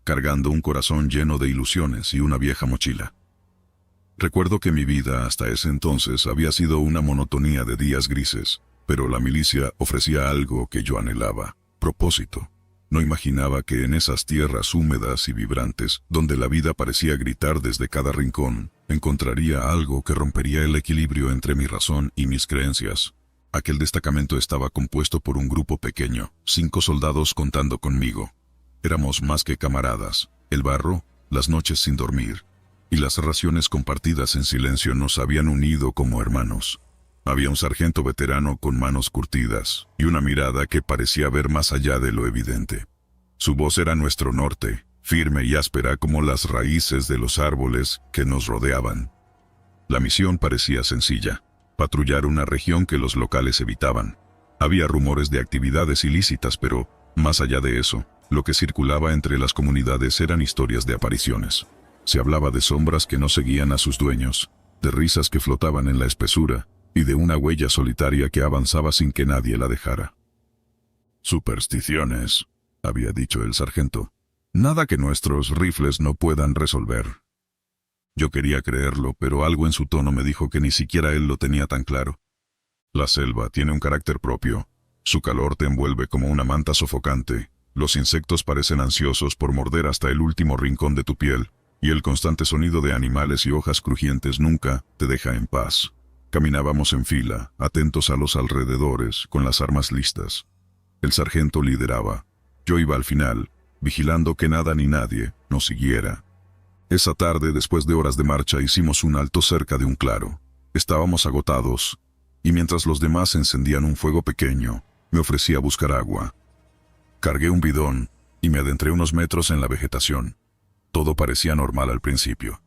cargando un corazón lleno de ilusiones y una vieja mochila. Recuerdo que mi vida hasta ese entonces había sido una monotonía de días grises, pero la milicia ofrecía algo que yo anhelaba: propósito. No imaginaba que en esas tierras húmedas y vibrantes, donde la vida parecía gritar desde cada rincón, encontraría algo que rompería el equilibrio entre mi razón y mis creencias. Aquel destacamento estaba compuesto por un grupo pequeño, 5 soldados contando conmigo. Éramos más que camaradas. El barro, las noches sin dormir y las raciones compartidas en silencio nos habían unido como hermanos. Había un sargento veterano con manos curtidas y una mirada que parecía ver más allá de lo evidente. Su voz era nuestro norte, firme y áspera como las raíces de los árboles que nos rodeaban. La misión parecía sencilla: patrullar una región que los locales evitaban. Había rumores de actividades ilícitas, pero, más allá de eso, lo que circulaba entre las comunidades eran historias de apariciones. Se hablaba de sombras que no seguían a sus dueños, de risas que flotaban en la espesura, y de una huella solitaria que avanzaba sin que nadie la dejara. «Supersticiones», había dicho el sargento. «Nada que nuestros rifles no puedan resolver». Yo quería creerlo, pero algo en su tono me dijo que ni siquiera él lo tenía tan claro. La selva tiene un carácter propio. Su calor te envuelve como una manta sofocante. Los insectos parecen ansiosos por morder hasta el último rincón de tu piel, y el constante sonido de animales y hojas crujientes nunca te deja en paz. Caminábamos en fila, atentos a los alrededores, con las armas listas. El sargento lideraba. Yo iba al final, vigilando que nada ni nadie nos siguiera. Esa tarde, después de horas de marcha, hicimos un alto cerca de un claro. Estábamos agotados, y mientras los demás encendían un fuego pequeño, me ofrecí a buscar agua. Cargué un bidón y me adentré unos metros en la vegetación. Todo parecía normal al principio.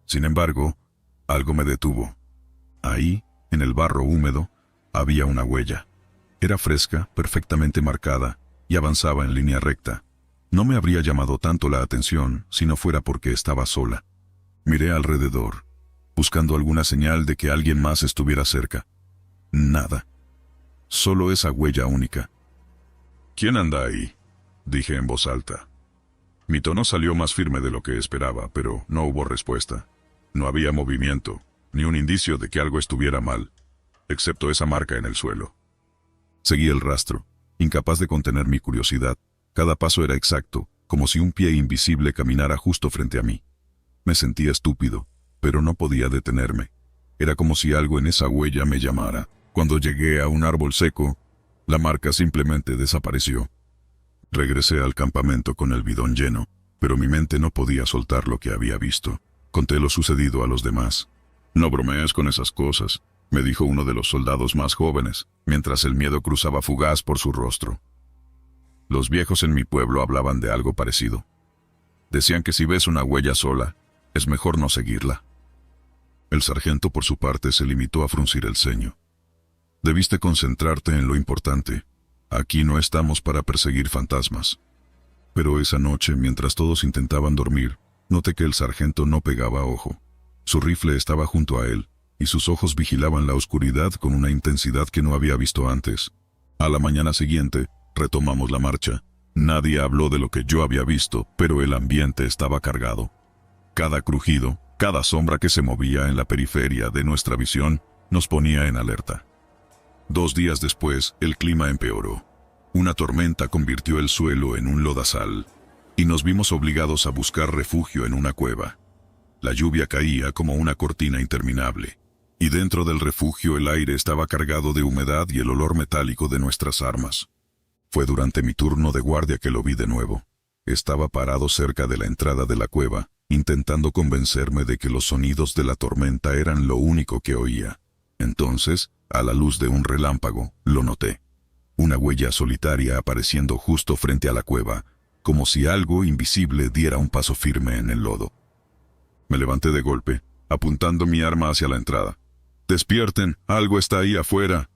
Sin embargo, algo me detuvo. Ahí, en el barro húmedo, había una huella. Era fresca, perfectamente marcada, y avanzaba en línea recta. No me habría llamado tanto la atención si no fuera porque estaba sola. Miré alrededor, buscando alguna señal de que alguien más estuviera cerca. Nada. Solo esa huella única. «¿Quién anda ahí?», dije en voz alta. Mi tono salió más firme de lo que esperaba, pero no hubo respuesta. No había movimiento, ni un indicio de que algo estuviera mal, excepto esa marca en el suelo. Seguí el rastro, incapaz de contener mi curiosidad. Cada paso era exacto, como si un pie invisible caminara justo frente a mí. Me sentía estúpido, pero no podía detenerme. Era como si algo en esa huella me llamara. Cuando llegué a un árbol seco, la marca simplemente desapareció. Regresé al campamento con el bidón lleno, pero mi mente no podía soltar lo que había visto. Conté lo sucedido a los demás. «No bromees con esas cosas», me dijo uno de los soldados más jóvenes, mientras el miedo cruzaba fugaz por su rostro. Los viejos en mi pueblo hablaban de algo parecido. Decían que si ves una huella sola, es mejor no seguirla. El sargento, por su parte, se limitó a fruncir el ceño. «Debiste concentrarte en lo importante. Aquí no estamos para perseguir fantasmas». Pero esa noche, mientras todos intentaban dormir, noté que el sargento no pegaba ojo. Su rifle estaba junto a él, y sus ojos vigilaban la oscuridad con una intensidad que no había visto antes. A la mañana siguiente, retomamos la marcha. Nadie habló de lo que yo había visto, pero el ambiente estaba cargado. Cada crujido, cada sombra que se movía en la periferia de nuestra visión, nos ponía en alerta. 2 días después, el clima empeoró. Una tormenta convirtió el suelo en un lodazal, y nos vimos obligados a buscar refugio en una cueva. La lluvia caía como una cortina interminable, y dentro del refugio el aire estaba cargado de humedad y el olor metálico de nuestras armas. Fue durante mi turno de guardia que lo vi de nuevo. Estaba parado cerca de la entrada de la cueva, intentando convencerme de que los sonidos de la tormenta eran lo único que oía. Entonces, a la luz de un relámpago, lo noté. Una huella solitaria apareciendo justo frente a la cueva, como si algo invisible diera un paso firme en el lodo. Me levanté de golpe, apuntando mi arma hacia la entrada. «¡Despierten! ¡Algo está ahí afuera!».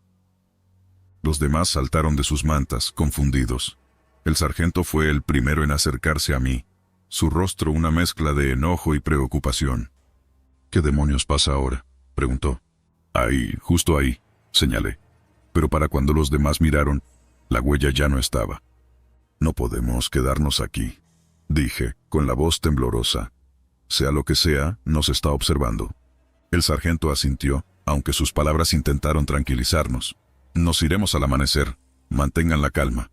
Los demás saltaron de sus mantas, confundidos. El sargento fue el primero en acercarse a mí, su rostro una mezcla de enojo y preocupación. «¿Qué demonios pasa ahora?», preguntó. Ahí, justo ahí, señalé. Pero para cuando los demás miraron, la huella ya no estaba. No podemos quedarnos aquí, dije, con la voz temblorosa. Sea lo que sea, nos está observando. El sargento asintió, aunque sus palabras intentaron tranquilizarnos. Nos iremos al amanecer. Mantengan la calma.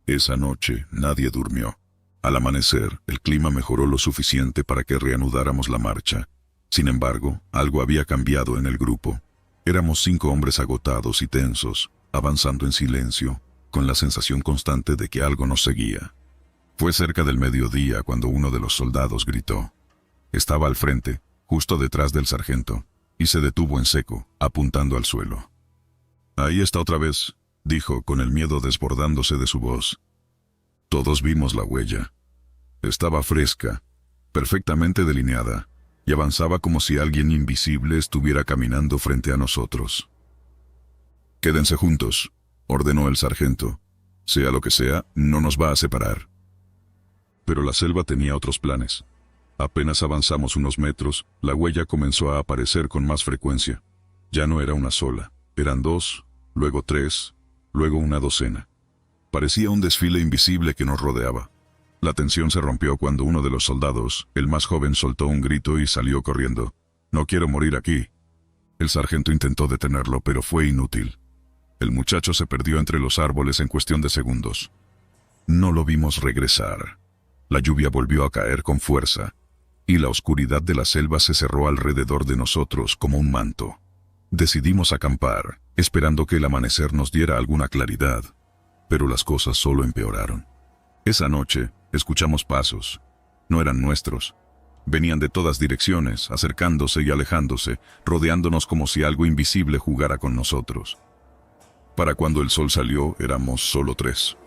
Esa noche nadie durmió. Al amanecer, el clima mejoró lo suficiente para que reanudáramos la marcha. Sin embargo, algo había cambiado en el grupo. Éramos 5 hombres agotados y tensos, avanzando en silencio, con la sensación constante de que algo nos seguía. Fue cerca del mediodía cuando uno de los soldados gritó. Estaba al frente, justo detrás del sargento, y se detuvo en seco, apuntando al suelo. Ahí está otra vez, dijo con el miedo desbordándose de su voz. Todos vimos la huella. Estaba fresca, perfectamente delineada, y avanzaba como si alguien invisible estuviera caminando frente a nosotros. «Quédense juntos», ordenó el sargento. «Sea lo que sea, no nos va a separar». Pero la selva tenía otros planes. Apenas avanzamos unos metros, la huella comenzó a aparecer con más frecuencia. Ya no era una sola, eran 2, luego 3, luego una docena. Parecía un desfile invisible que nos rodeaba. La tensión se rompió cuando uno de los soldados, el más joven, soltó un grito y salió corriendo. «No quiero morir aquí». El sargento intentó detenerlo, pero fue inútil. El muchacho se perdió entre los árboles en cuestión de segundos. No lo vimos regresar. La lluvia volvió a caer con fuerza, y la oscuridad de la selva se cerró alrededor de nosotros como un manto. Decidimos acampar, esperando que el amanecer nos diera alguna claridad, pero las cosas solo empeoraron. Esa noche, escuchamos pasos. No eran nuestros. Venían de todas direcciones, acercándose y alejándose, rodeándonos como si algo invisible jugara con nosotros. Para cuando el sol salió, éramos solo 3.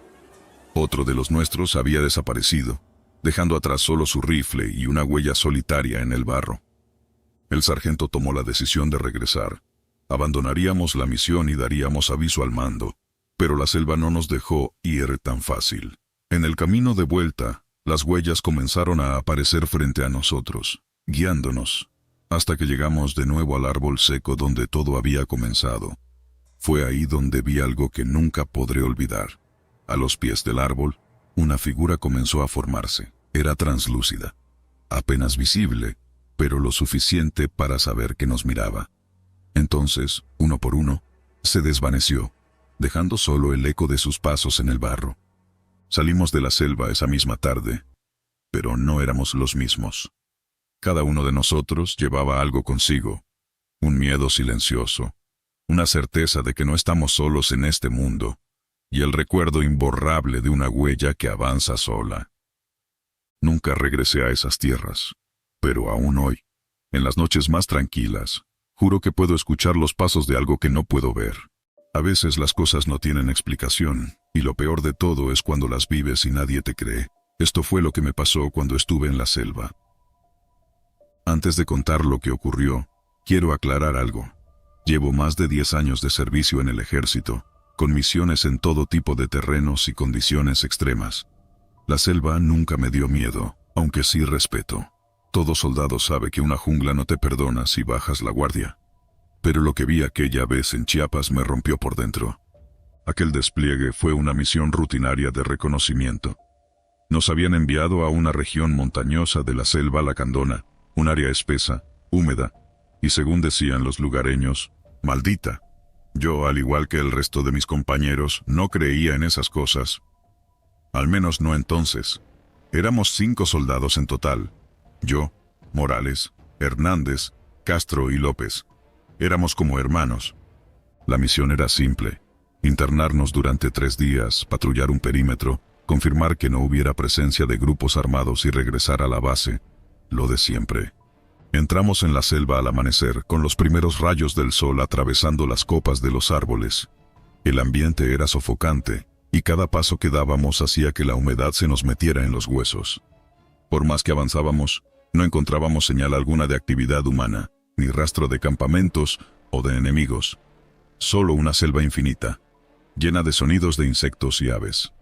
Otro de los nuestros había desaparecido, dejando atrás solo su rifle y una huella solitaria en el barro. El sargento tomó la decisión de regresar. Abandonaríamos la misión y daríamos aviso al mando, pero la selva no nos dejó ir tan fácil. En el camino de vuelta, las huellas comenzaron a aparecer frente a nosotros, guiándonos, hasta que llegamos de nuevo al árbol seco donde todo había comenzado. Fue ahí donde vi algo que nunca podré olvidar. A los pies del árbol, una figura comenzó a formarse. Era translúcida, apenas visible, pero lo suficiente para saber que nos miraba. Entonces, uno por uno, se desvaneció, dejando solo el eco de sus pasos en el barro. Salimos de la selva esa misma tarde, pero no éramos los mismos. Cada uno de nosotros llevaba algo consigo, un miedo silencioso, una certeza de que no estamos solos en este mundo, y el recuerdo imborrable de una huella que avanza sola. Nunca regresé a esas tierras, pero aún hoy, en las noches más tranquilas, juro que puedo escuchar los pasos de algo que no puedo ver. A veces las cosas no tienen explicación, y lo peor de todo es cuando las vives y nadie te cree. Esto fue lo que me pasó cuando estuve en la selva. Antes de contar lo que ocurrió, quiero aclarar algo. Llevo más de 10 años de servicio en el ejército, con misiones en todo tipo de terrenos y condiciones extremas. La selva nunca me dio miedo, aunque sí respeto. Todo soldado sabe que una jungla no te perdona si bajas la guardia. Pero lo que vi aquella vez en Chiapas me rompió por dentro. Aquel despliegue fue una misión rutinaria de reconocimiento. Nos habían enviado a una región montañosa de la selva lacandona, un área espesa, húmeda, y según decían los lugareños, maldita. Yo, al igual que el resto de mis compañeros, no creía en esas cosas. Al menos no entonces. Éramos 5 soldados en total. Yo, Morales, Hernández, Castro y López. Éramos como hermanos. La misión era simple: internarnos durante 3 días, patrullar un perímetro, confirmar que no hubiera presencia de grupos armados y regresar a la base. Lo de siempre. Entramos en la selva al amanecer, con los primeros rayos del sol atravesando las copas de los árboles. El ambiente era sofocante, y cada paso que dábamos hacía que la humedad se nos metiera en los huesos. Por más que avanzábamos, no encontrábamos señal alguna de actividad humana, ni rastro de campamentos o de enemigos. Solo una selva infinita, llena de sonidos de insectos y aves.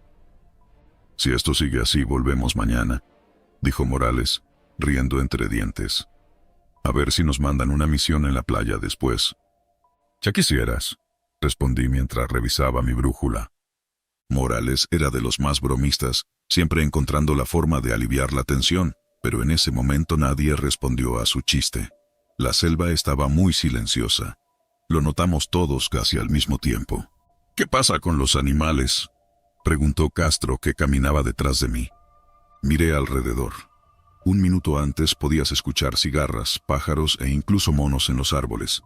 «Si esto sigue así, volvemos mañana», dijo Morales, riendo entre dientes. A ver si nos mandan una misión en la playa después. Ya quisieras, respondí mientras revisaba mi brújula. Morales era de los más bromistas, siempre encontrando la forma de aliviar la tensión, pero en ese momento nadie respondió a su chiste. La selva estaba muy silenciosa. Lo notamos todos casi al mismo tiempo. ¿Qué pasa con los animales?, preguntó Castro, que caminaba detrás de mí. Miré alrededor. Un minuto antes podías escuchar cigarras, pájaros e incluso monos en los árboles.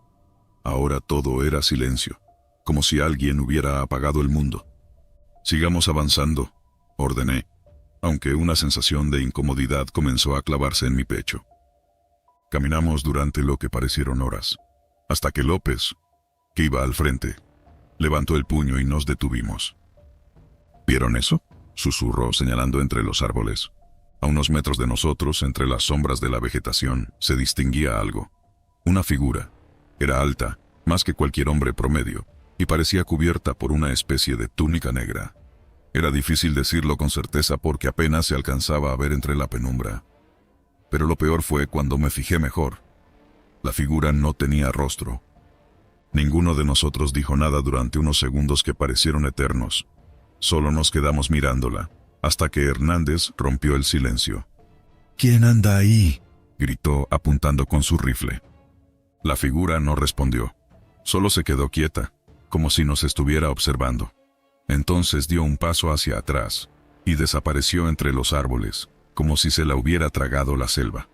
Ahora todo era silencio, como si alguien hubiera apagado el mundo. Sigamos avanzando, ordené, aunque una sensación de incomodidad comenzó a clavarse en mi pecho. Caminamos durante lo que parecieron horas, hasta que López, que iba al frente, levantó el puño y nos detuvimos. ¿Vieron eso?, susurró señalando entre los árboles. A unos metros de nosotros, entre las sombras de la vegetación, se distinguía algo. Una figura. Era alta, más que cualquier hombre promedio, y parecía cubierta por una especie de túnica negra. Era difícil decirlo con certeza porque apenas se alcanzaba a ver entre la penumbra. Pero lo peor fue cuando me fijé mejor. La figura no tenía rostro. Ninguno de nosotros dijo nada durante unos segundos que parecieron eternos. Solo nos quedamos mirándola, hasta que Hernández rompió el silencio. «¿Quién anda ahí?», gritó apuntando con su rifle. La figura no respondió. Solo se quedó quieta, como si nos estuviera observando. Entonces dio un paso hacia atrás y desapareció entre los árboles, como si se la hubiera tragado la selva.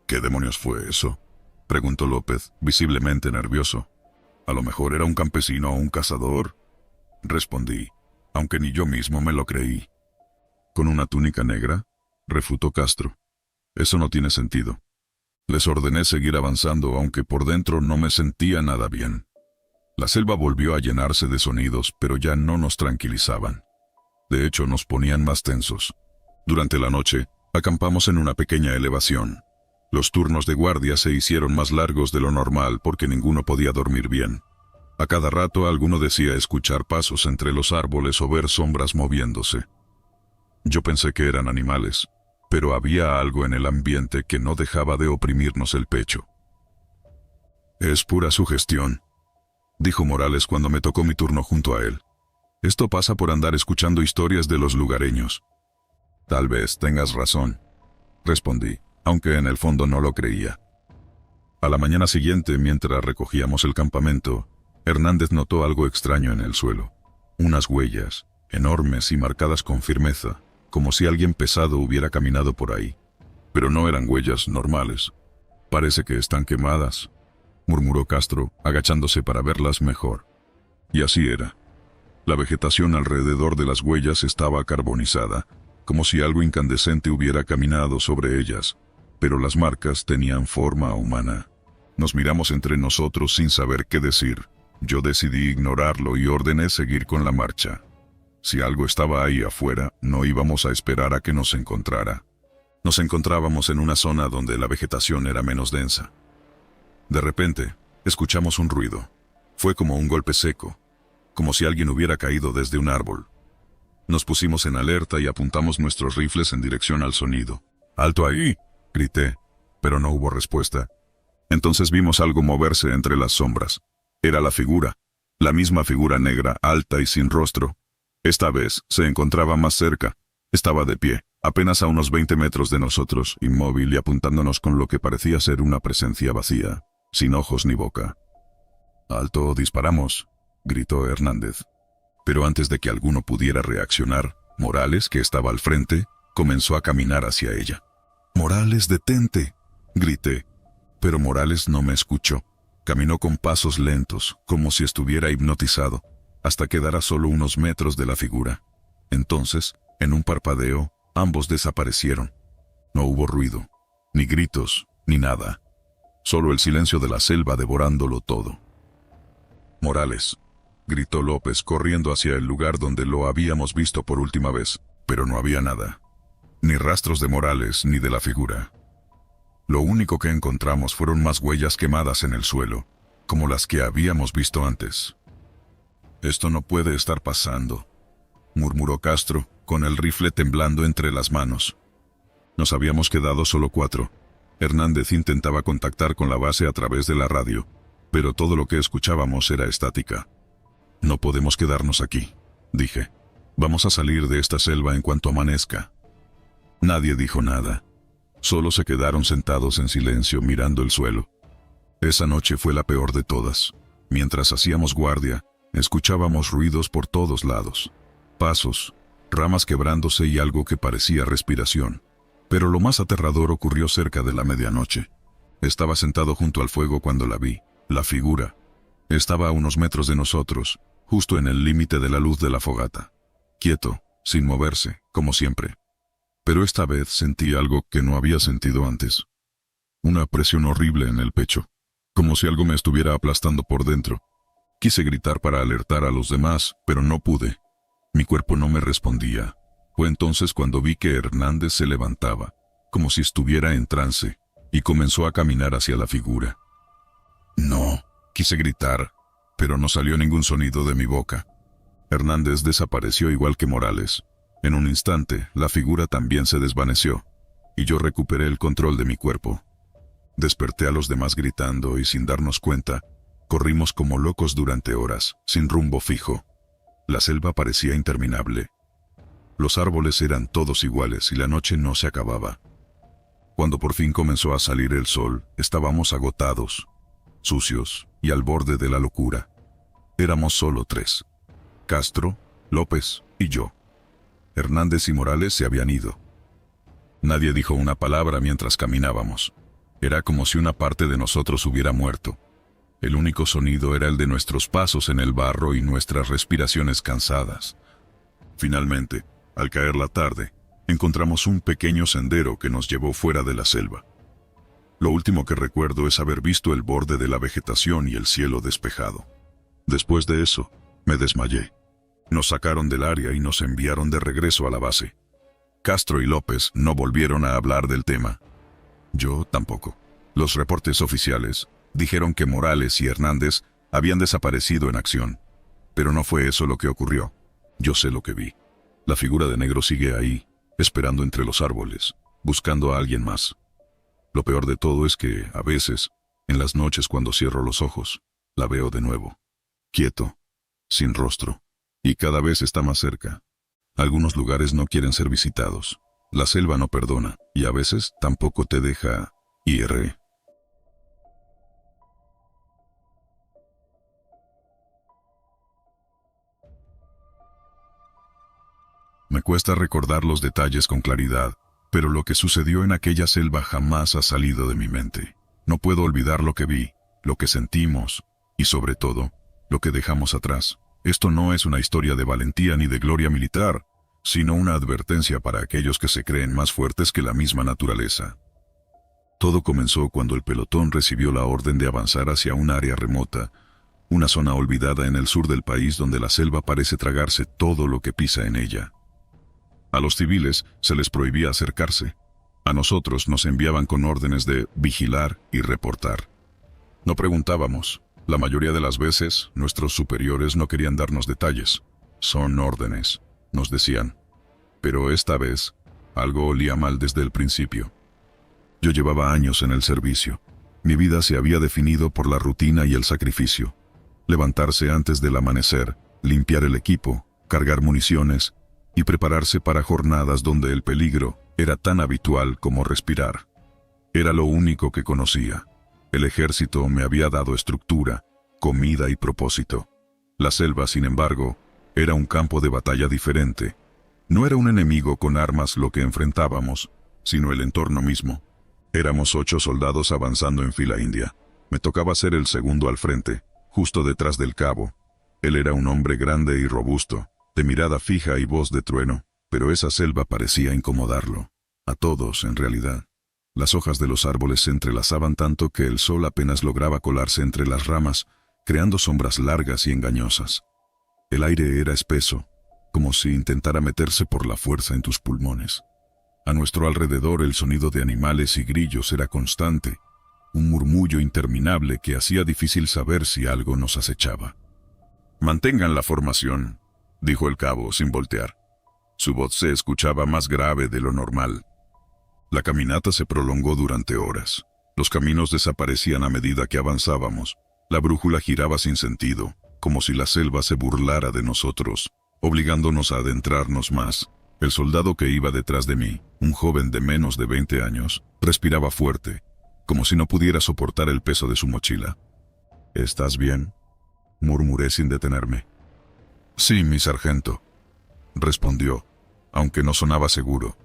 «¿Qué demonios fue eso?», preguntó López, visiblemente nervioso. «A lo mejor era un campesino o un cazador», respondí, aunque ni yo mismo me lo creí. «¿Con una túnica negra?», refutó Castro. «Eso no tiene sentido». Les ordené seguir avanzando, aunque por dentro no me sentía nada bien. La selva volvió a llenarse de sonidos, pero ya no nos tranquilizaban. De hecho, nos ponían más tensos. Durante la noche, acampamos en una pequeña elevación. Los turnos de guardia se hicieron más largos de lo normal porque ninguno podía dormir bien. A cada rato alguno decía escuchar pasos entre los árboles o ver sombras moviéndose. Yo pensé que eran animales, pero había algo en el ambiente que no dejaba de oprimirnos el pecho. «Es pura sugestión», dijo Morales cuando me tocó mi turno junto a él. «Esto pasa por andar escuchando historias de los lugareños». «Tal vez tengas razón», respondí, aunque en el fondo no lo creía. A la mañana siguiente, mientras recogíamos el campamento, Hernández notó algo extraño en el suelo. Unas huellas, enormes y marcadas con firmeza, como si alguien pesado hubiera caminado por ahí. Pero no eran huellas normales. «Parece que están quemadas», murmuró Castro, agachándose para verlas mejor. Y así era. La vegetación alrededor de las huellas estaba carbonizada, como si algo incandescente hubiera caminado sobre ellas, pero las marcas tenían forma humana. Nos miramos entre nosotros sin saber qué decir. Yo decidí ignorarlo y ordené seguir con la marcha. Si algo estaba ahí afuera, no íbamos a esperar a que nos encontrara. Nos encontrábamos en una zona donde la vegetación era menos densa. De repente, escuchamos un ruido. Fue como un golpe seco, como si alguien hubiera caído desde un árbol. Nos pusimos en alerta y apuntamos nuestros rifles en dirección al sonido. «¡Alto ahí!», grité, pero no hubo respuesta. Entonces vimos algo moverse entre las sombras. Era la figura, la misma figura negra, alta y sin rostro. Esta vez se encontraba más cerca. Estaba de pie, apenas a unos 20 metros de nosotros, inmóvil y apuntándonos con lo que parecía ser una presencia vacía, sin ojos ni boca. «¡Alto, disparamos!», gritó Hernández. Pero antes de que alguno pudiera reaccionar, Morales, que estaba al frente, comenzó a caminar hacia ella. «¡Morales, detente!», grité. Pero Morales no me escuchó. Caminó con pasos lentos, como si estuviera hipnotizado, hasta quedar a solo unos metros de la figura. Entonces, en un parpadeo, ambos desaparecieron. No hubo ruido, ni gritos, ni nada. Solo el silencio de la selva devorándolo todo. «Morales», gritó López corriendo hacia el lugar donde lo habíamos visto por última vez, pero no había nada. Ni rastros de Morales ni de la figura. Lo único que encontramos fueron más huellas quemadas en el suelo, como las que habíamos visto antes. «Esto no puede estar pasando», murmuró Castro, con el rifle temblando entre las manos. Nos habíamos quedado solo 4. Hernández intentaba contactar con la base a través de la radio, pero todo lo que escuchábamos era estática. No podemos quedarnos aquí, dije. Vamos a salir de esta selva en cuanto amanezca. Nadie dijo nada. Solo se quedaron sentados en silencio mirando el suelo. Esa noche fue la peor de todas. Mientras hacíamos guardia, escuchábamos ruidos por todos lados. Pasos, ramas quebrándose y algo que parecía respiración. Pero lo más aterrador ocurrió cerca de la medianoche. Estaba sentado junto al fuego cuando la vi. La figura. Estaba a unos metros de nosotros, justo en el límite de la luz de la fogata. Quieto, sin moverse, como siempre. Pero esta vez sentí algo que no había sentido antes. Una presión horrible en el pecho, como si algo me estuviera aplastando por dentro. Quise gritar para alertar a los demás, pero no pude. Mi cuerpo no me respondía. Fue entonces cuando vi que Hernández se levantaba, como si estuviera en trance, y comenzó a caminar hacia la figura. No, quise gritar, pero no salió ningún sonido de mi boca. Hernández desapareció igual que Morales. En un instante, la figura también se desvaneció, y yo recuperé el control de mi cuerpo. Desperté a los demás gritando y sin darnos cuenta, corrimos como locos durante horas, sin rumbo fijo. La selva parecía interminable. Los árboles eran todos iguales y la noche no se acababa. Cuando por fin comenzó a salir el sol, estábamos agotados, sucios y al borde de la locura. Éramos solo 3. Castro, López y yo. Hernández y Morales se habían ido. Nadie dijo una palabra mientras caminábamos. Era como si una parte de nosotros hubiera muerto. El único sonido era el de nuestros pasos en el barro y nuestras respiraciones cansadas. Finalmente, al caer la tarde, encontramos un pequeño sendero que nos llevó fuera de la selva. Lo último que recuerdo es haber visto el borde de la vegetación y el cielo despejado. Después de eso, me desmayé. Nos sacaron del área y nos enviaron de regreso a la base. Castro y López no volvieron a hablar del tema. Yo tampoco. Los reportes oficiales dijeron que Morales y Hernández habían desaparecido en acción. Pero no fue eso lo que ocurrió. Yo sé lo que vi. La figura de negro sigue ahí, esperando entre los árboles, buscando a alguien más. Lo peor de todo es que, a veces, en las noches cuando cierro los ojos, la veo de nuevo. Quieto, sin rostro, y cada vez está más cerca. Algunos lugares no quieren ser visitados. La selva no perdona, y a veces tampoco te deja ir. Me cuesta recordar los detalles con claridad, pero lo que sucedió en aquella selva jamás ha salido de mi mente. No puedo olvidar lo que vi, lo que sentimos, y sobre todo, lo que dejamos atrás. Esto no es una historia de valentía ni de gloria militar, sino una advertencia para aquellos que se creen más fuertes que la misma naturaleza. Todo comenzó cuando el pelotón recibió la orden de avanzar hacia un área remota, una zona olvidada en el sur del país donde la selva parece tragarse todo lo que pisa en ella. A los civiles se les prohibía acercarse. A nosotros nos enviaban con órdenes de vigilar y reportar. No preguntábamos. La mayoría de las veces, nuestros superiores no querían darnos detalles. Son órdenes, nos decían. Pero esta vez, algo olía mal desde el principio. Yo llevaba años en el servicio. Mi vida se había definido por la rutina y el sacrificio. Levantarse antes del amanecer, limpiar el equipo, cargar municiones y prepararse para jornadas donde el peligro era tan habitual como respirar. Era lo único que conocía. El ejército me había dado estructura, comida y propósito. La selva, sin embargo, era un campo de batalla diferente. No era un enemigo con armas lo que enfrentábamos, sino el entorno mismo. Éramos 8 soldados avanzando en fila india. Me tocaba ser el segundo al frente, justo detrás del cabo. Él era un hombre grande y robusto, de mirada fija y voz de trueno, pero esa selva parecía incomodarlo. A todos, en realidad. Las hojas de los árboles se entrelazaban tanto que el sol apenas lograba colarse entre las ramas, creando sombras largas y engañosas. El aire era espeso, como si intentara meterse por la fuerza en tus pulmones. A nuestro alrededor el sonido de animales y grillos era constante, un murmullo interminable que hacía difícil saber si algo nos acechaba. «Mantengan la formación», dijo el cabo sin voltear. Su voz se escuchaba más grave de lo normal. La caminata se prolongó durante horas. Los caminos desaparecían a medida que avanzábamos. La brújula giraba sin sentido, como si la selva se burlara de nosotros, obligándonos a adentrarnos más. El soldado que iba detrás de mí, un joven de menos de 20 años, respiraba fuerte, como si no pudiera soportar el peso de su mochila. «¿Estás bien?», murmuré sin detenerme. «Sí, mi sargento», respondió, aunque no sonaba seguro.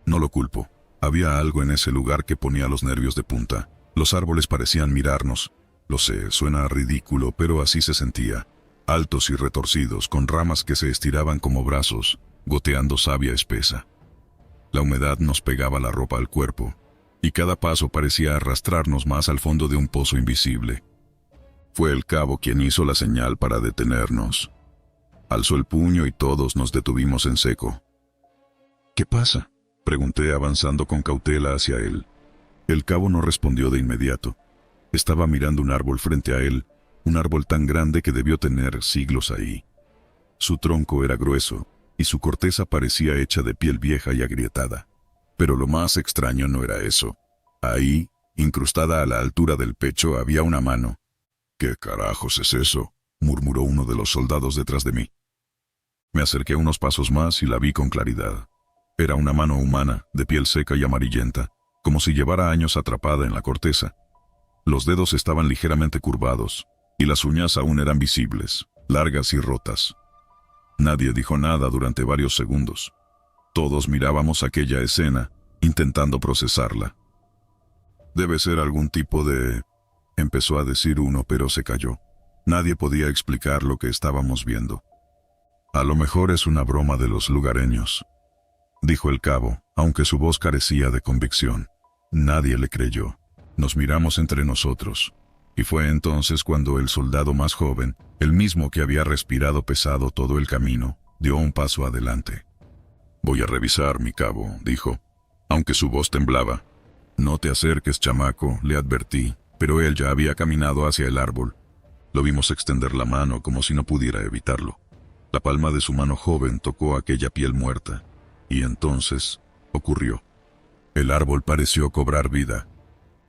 No lo culpo. Había algo en ese lugar que ponía los nervios de punta. Los árboles parecían mirarnos. Lo sé, suena ridículo, pero así se sentía. Altos y retorcidos, con ramas que se estiraban como brazos, goteando savia espesa. La humedad nos pegaba la ropa al cuerpo, y cada paso parecía arrastrarnos más al fondo de un pozo invisible. Fue el cabo quien hizo la señal para detenernos. Alzó el puño y todos nos detuvimos en seco. «¿Qué pasa?», pregunté avanzando con cautela hacia él. El cabo no respondió de inmediato. Estaba mirando un árbol frente a él, un árbol tan grande que debió tener siglos ahí. Su tronco era grueso, y su corteza parecía hecha de piel vieja y agrietada. Pero lo más extraño no era eso. Ahí, incrustada a la altura del pecho, había una mano. «¿Qué carajos es eso?», murmuró uno de los soldados detrás de mí. Me acerqué unos pasos más y la vi con claridad. Era una mano humana, de piel seca y amarillenta, como si llevara años atrapada en la corteza. Los dedos estaban ligeramente curvados, y las uñas aún eran visibles, largas y rotas. Nadie dijo nada durante varios segundos. Todos mirábamos aquella escena, intentando procesarla. «Debe ser algún tipo de...», empezó a decir uno, pero se calló. Nadie podía explicar lo que estábamos viendo. «A lo mejor es una broma de los lugareños», dijo el cabo, aunque su voz carecía de convicción. Nadie le creyó. Nos miramos entre nosotros, y fue entonces cuando el soldado más joven, el mismo que había respirado pesado todo el camino, dio un paso adelante. «Voy a revisar, mi cabo», dijo, aunque su voz temblaba. «No te acerques, chamaco», le advertí, pero él ya había caminado hacia el árbol. Lo vimos extender la mano como si no pudiera evitarlo. La palma de su mano joven tocó aquella piel muerta, y entonces ocurrió. El árbol pareció cobrar vida.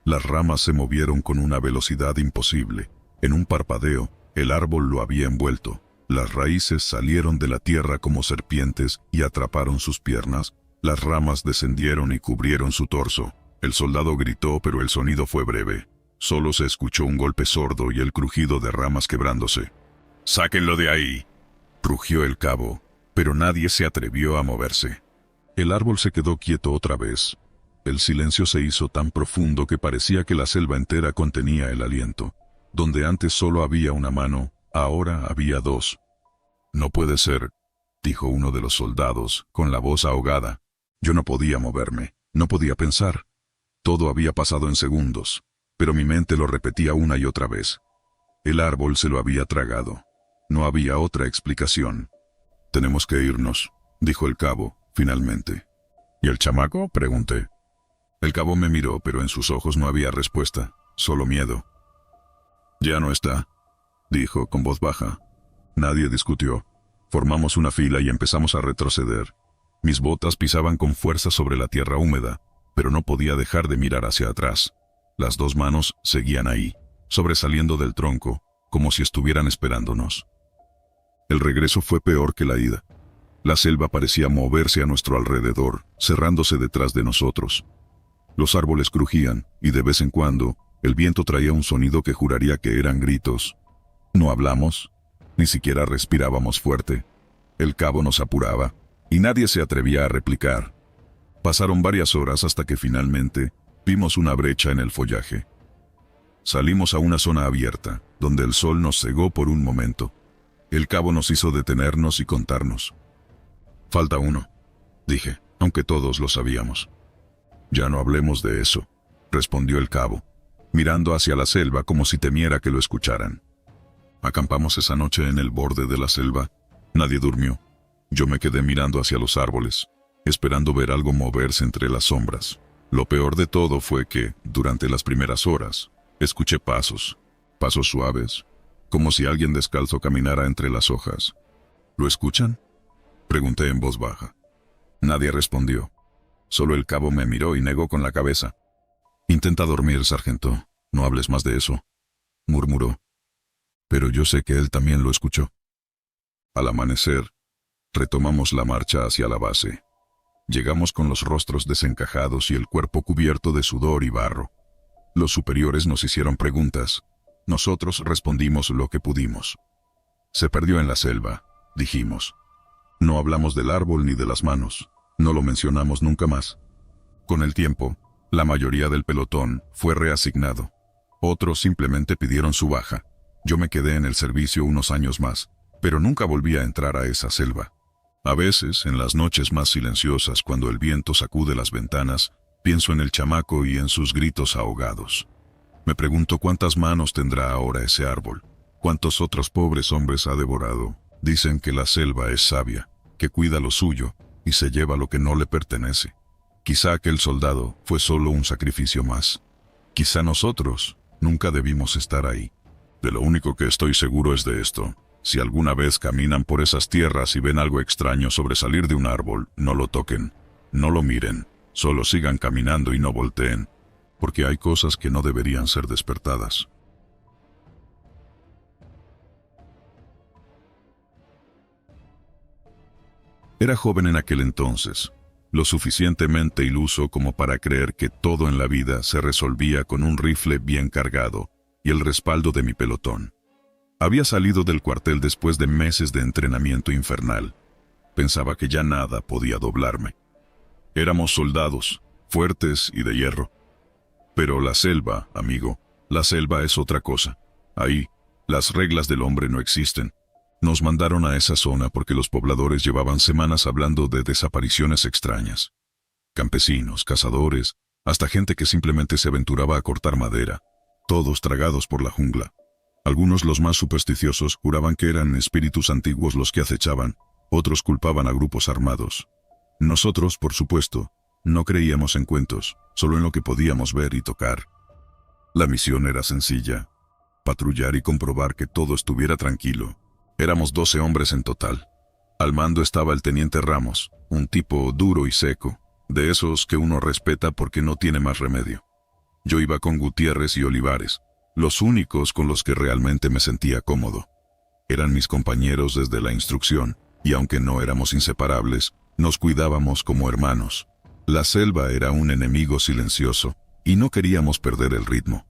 Las ramas se movieron con una velocidad imposible. En un parpadeo, el árbol lo había envuelto. Las raíces salieron de la tierra como serpientes y atraparon sus piernas. Las ramas descendieron y cubrieron su torso. El soldado gritó, pero el sonido fue breve. Solo se escuchó un golpe sordo y el crujido de ramas quebrándose. «¡Sáquenlo de ahí!», rugió el cabo, pero nadie se atrevió a moverse. El árbol se quedó quieto otra vez. El silencio se hizo tan profundo que parecía que la selva entera contenía el aliento. Donde antes solo había una mano, ahora había dos. «No puede ser», dijo uno de los soldados, con la voz ahogada. Yo no podía moverme, no podía pensar. Todo había pasado en segundos, pero mi mente lo repetía una y otra vez. El árbol se lo había tragado. No había otra explicación. «Tenemos que irnos», dijo el cabo, finalmente. «¿Y el chamaco?», pregunté. El cabo me miró, pero en sus ojos no había respuesta, solo miedo. «Ya no está», dijo con voz baja. Nadie discutió. Formamos una fila y empezamos a retroceder. Mis botas pisaban con fuerza sobre la tierra húmeda, pero no podía dejar de mirar hacia atrás. Las dos manos seguían ahí, sobresaliendo del tronco, como si estuvieran esperándonos. El regreso fue peor que la ida. La selva parecía moverse a nuestro alrededor, cerrándose detrás de nosotros. Los árboles crujían, y de vez en cuando, el viento traía un sonido que juraría que eran gritos. No hablamos, ni siquiera respirábamos fuerte. El cabo nos apuraba, y nadie se atrevía a replicar. Pasaron varias horas hasta que finalmente vimos una brecha en el follaje. Salimos a una zona abierta, donde el sol nos cegó por un momento. El cabo nos hizo detenernos y contarnos. «Falta uno», dije, aunque todos lo sabíamos. «Ya no hablemos de eso», respondió el cabo, mirando hacia la selva como si temiera que lo escucharan. Acampamos esa noche en el borde de la selva. Nadie durmió. Yo me quedé mirando hacia los árboles, esperando ver algo moverse entre las sombras. Lo peor de todo fue que, durante las primeras horas, escuché pasos suaves, como si alguien descalzo caminara entre las hojas. «¿Lo escuchan?», pregunté en voz baja. Nadie respondió. Solo el cabo me miró y negó con la cabeza. «Intenta dormir, sargento. No hables más de eso», murmuró. Pero yo sé que él también lo escuchó. Al amanecer, retomamos la marcha hacia la base. Llegamos con los rostros desencajados y el cuerpo cubierto de sudor y barro. Los superiores nos hicieron preguntas. Nosotros respondimos lo que pudimos. «Se perdió en la selva», dijimos. No hablamos del árbol ni de las manos. No lo mencionamos nunca más. Con el tiempo, la mayoría del pelotón fue reasignado. Otros simplemente pidieron su baja. Yo me quedé en el servicio unos años más, pero nunca volví a entrar a esa selva. A veces, en las noches más silenciosas, cuando el viento sacude las ventanas, pienso en el chamaco y en sus gritos ahogados. Me pregunto cuántas manos tendrá ahora ese árbol, cuántos otros pobres hombres ha devorado. Dicen que la selva es sabia, que cuida lo suyo y se lleva lo que no le pertenece. Quizá aquel soldado fue solo un sacrificio más. Quizá nosotros nunca debimos estar ahí. De lo único que estoy seguro es de esto. Si alguna vez caminan por esas tierras y ven algo extraño sobresalir de un árbol, no lo toquen, no lo miren, solo sigan caminando y no volteen, porque hay cosas que no deberían ser despertadas. Era joven en aquel entonces, lo suficientemente iluso como para creer que todo en la vida se resolvía con un rifle bien cargado y el respaldo de mi pelotón. Había salido del cuartel después de meses de entrenamiento infernal. Pensaba que ya nada podía doblarme. Éramos soldados, fuertes y de hierro. Pero la selva, amigo, la selva es otra cosa. Ahí, las reglas del hombre no existen. Nos mandaron a esa zona porque los pobladores llevaban semanas hablando de desapariciones extrañas. Campesinos, cazadores, hasta gente que simplemente se aventuraba a cortar madera, todos tragados por la jungla. Algunos, los más supersticiosos, juraban que eran espíritus antiguos los que acechaban, otros culpaban a grupos armados. Nosotros, por supuesto, no creíamos en cuentos, solo en lo que podíamos ver y tocar. La misión era sencilla: patrullar y comprobar que todo estuviera tranquilo. Éramos 12 hombres en total. Al mando estaba el teniente Ramos, un tipo duro y seco, de esos que uno respeta porque no tiene más remedio. Yo iba con Gutiérrez y Olivares, los únicos con los que realmente me sentía cómodo. Eran mis compañeros desde la instrucción, y aunque no éramos inseparables, nos cuidábamos como hermanos. La selva era un enemigo silencioso, y no queríamos perder el ritmo.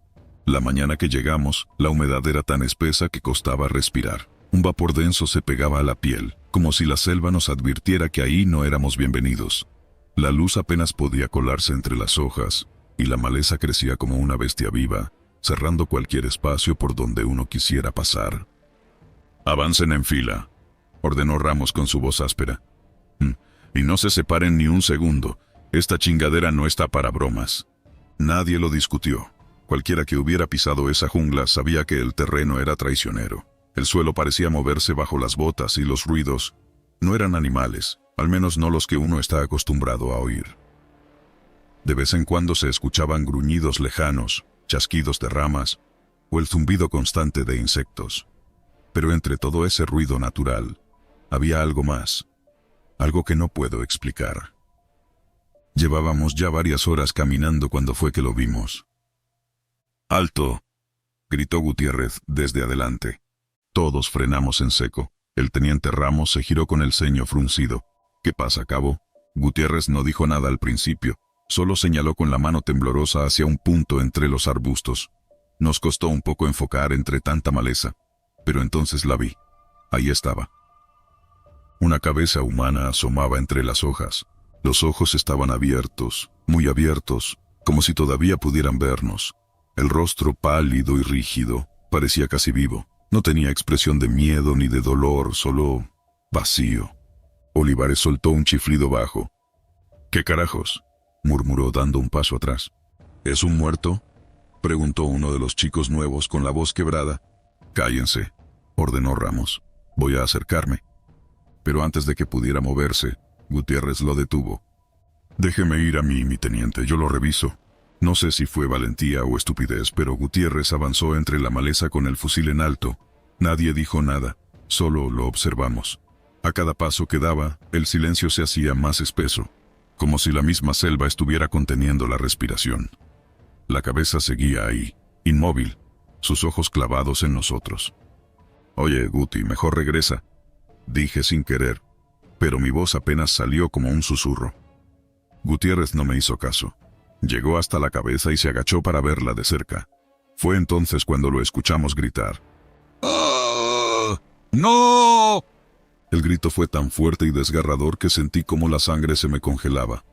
La mañana que llegamos, la humedad era tan espesa que costaba respirar. Un vapor denso se pegaba a la piel, como si la selva nos advirtiera que ahí no éramos bienvenidos. La luz apenas podía colarse entre las hojas, y la maleza crecía como una bestia viva, cerrando cualquier espacio por donde uno quisiera pasar. «Avancen en fila», ordenó Ramos con su voz áspera. «Y no se separen ni un segundo. Esta chingadera no está para bromas». Nadie lo discutió. Cualquiera que hubiera pisado esa jungla sabía que el terreno era traicionero. El suelo parecía moverse bajo las botas y los ruidos no eran animales, al menos no los que uno está acostumbrado a oír. De vez en cuando se escuchaban gruñidos lejanos, chasquidos de ramas, o el zumbido constante de insectos. Pero entre todo ese ruido natural, había algo más, algo que no puedo explicar. Llevábamos ya varias horas caminando cuando fue que lo vimos. «¡Alto!», gritó Gutiérrez desde adelante. Todos frenamos en seco. El teniente Ramos se giró con el ceño fruncido. «¿Qué pasa, cabo?». Gutiérrez no dijo nada al principio, solo señaló con la mano temblorosa hacia un punto entre los arbustos. Nos costó un poco enfocar entre tanta maleza, pero entonces la vi. Ahí estaba. Una cabeza humana asomaba entre las hojas. Los ojos estaban abiertos, muy abiertos, como si todavía pudieran vernos. El rostro pálido y rígido, parecía casi vivo. No tenía expresión de miedo ni de dolor, solo vacío. Olivares soltó un chiflido bajo. «¿Qué carajos?», murmuró dando un paso atrás. «¿Es un muerto?», preguntó uno de los chicos nuevos con la voz quebrada. «Cállense», ordenó Ramos. «Voy a acercarme». Pero antes de que pudiera moverse, Gutiérrez lo detuvo. «Déjeme ir a mí, mi teniente, yo lo reviso». No sé si fue valentía o estupidez, pero Gutiérrez avanzó entre la maleza con el fusil en alto. Nadie dijo nada, solo lo observamos. A cada paso que daba, el silencio se hacía más espeso, como si la misma selva estuviera conteniendo la respiración. La cabeza seguía ahí, inmóvil, sus ojos clavados en nosotros. «Oye, Guti, mejor regresa», dije sin querer, pero mi voz apenas salió como un susurro. Gutiérrez no me hizo caso. Llegó hasta la cabeza y se agachó para verla de cerca. Fue entonces cuando lo escuchamos gritar. «¡Ah! ¡No!». El grito fue tan fuerte y desgarrador que sentí como la sangre se me congelaba.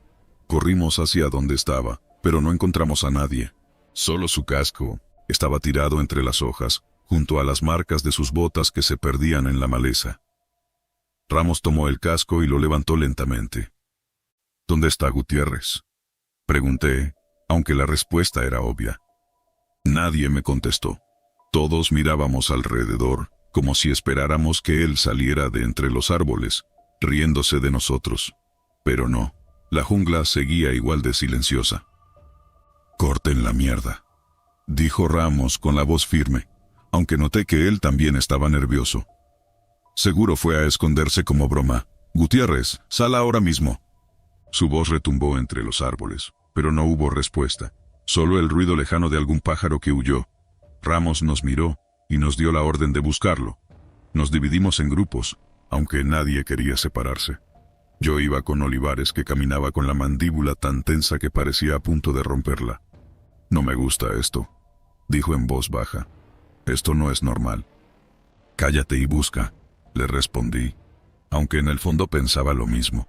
Corrimos hacia donde estaba, pero no encontramos a nadie. Solo su casco estaba tirado entre las hojas, junto a las marcas de sus botas que se perdían en la maleza. Ramos tomó el casco y lo levantó lentamente. «¿Dónde está Gutiérrez?», pregunté, aunque la respuesta era obvia. Nadie me contestó. Todos mirábamos alrededor, como si esperáramos que él saliera de entre los árboles, riéndose de nosotros. Pero no, la jungla seguía igual de silenciosa. «Corten la mierda», dijo Ramos con la voz firme, aunque noté que él también estaba nervioso. Seguro fue a esconderse como broma. «Gutiérrez, sal ahora mismo». Su voz retumbó entre los árboles, pero no hubo respuesta, solo el ruido lejano de algún pájaro que huyó. Ramos nos miró y nos dio la orden de buscarlo. Nos dividimos en grupos, aunque nadie quería separarse. Yo iba con Olivares, que caminaba con la mandíbula tan tensa que parecía a punto de romperla. «No me gusta esto», dijo en voz baja. «Esto no es normal». «Cállate y busca», le respondí, aunque en el fondo pensaba lo mismo.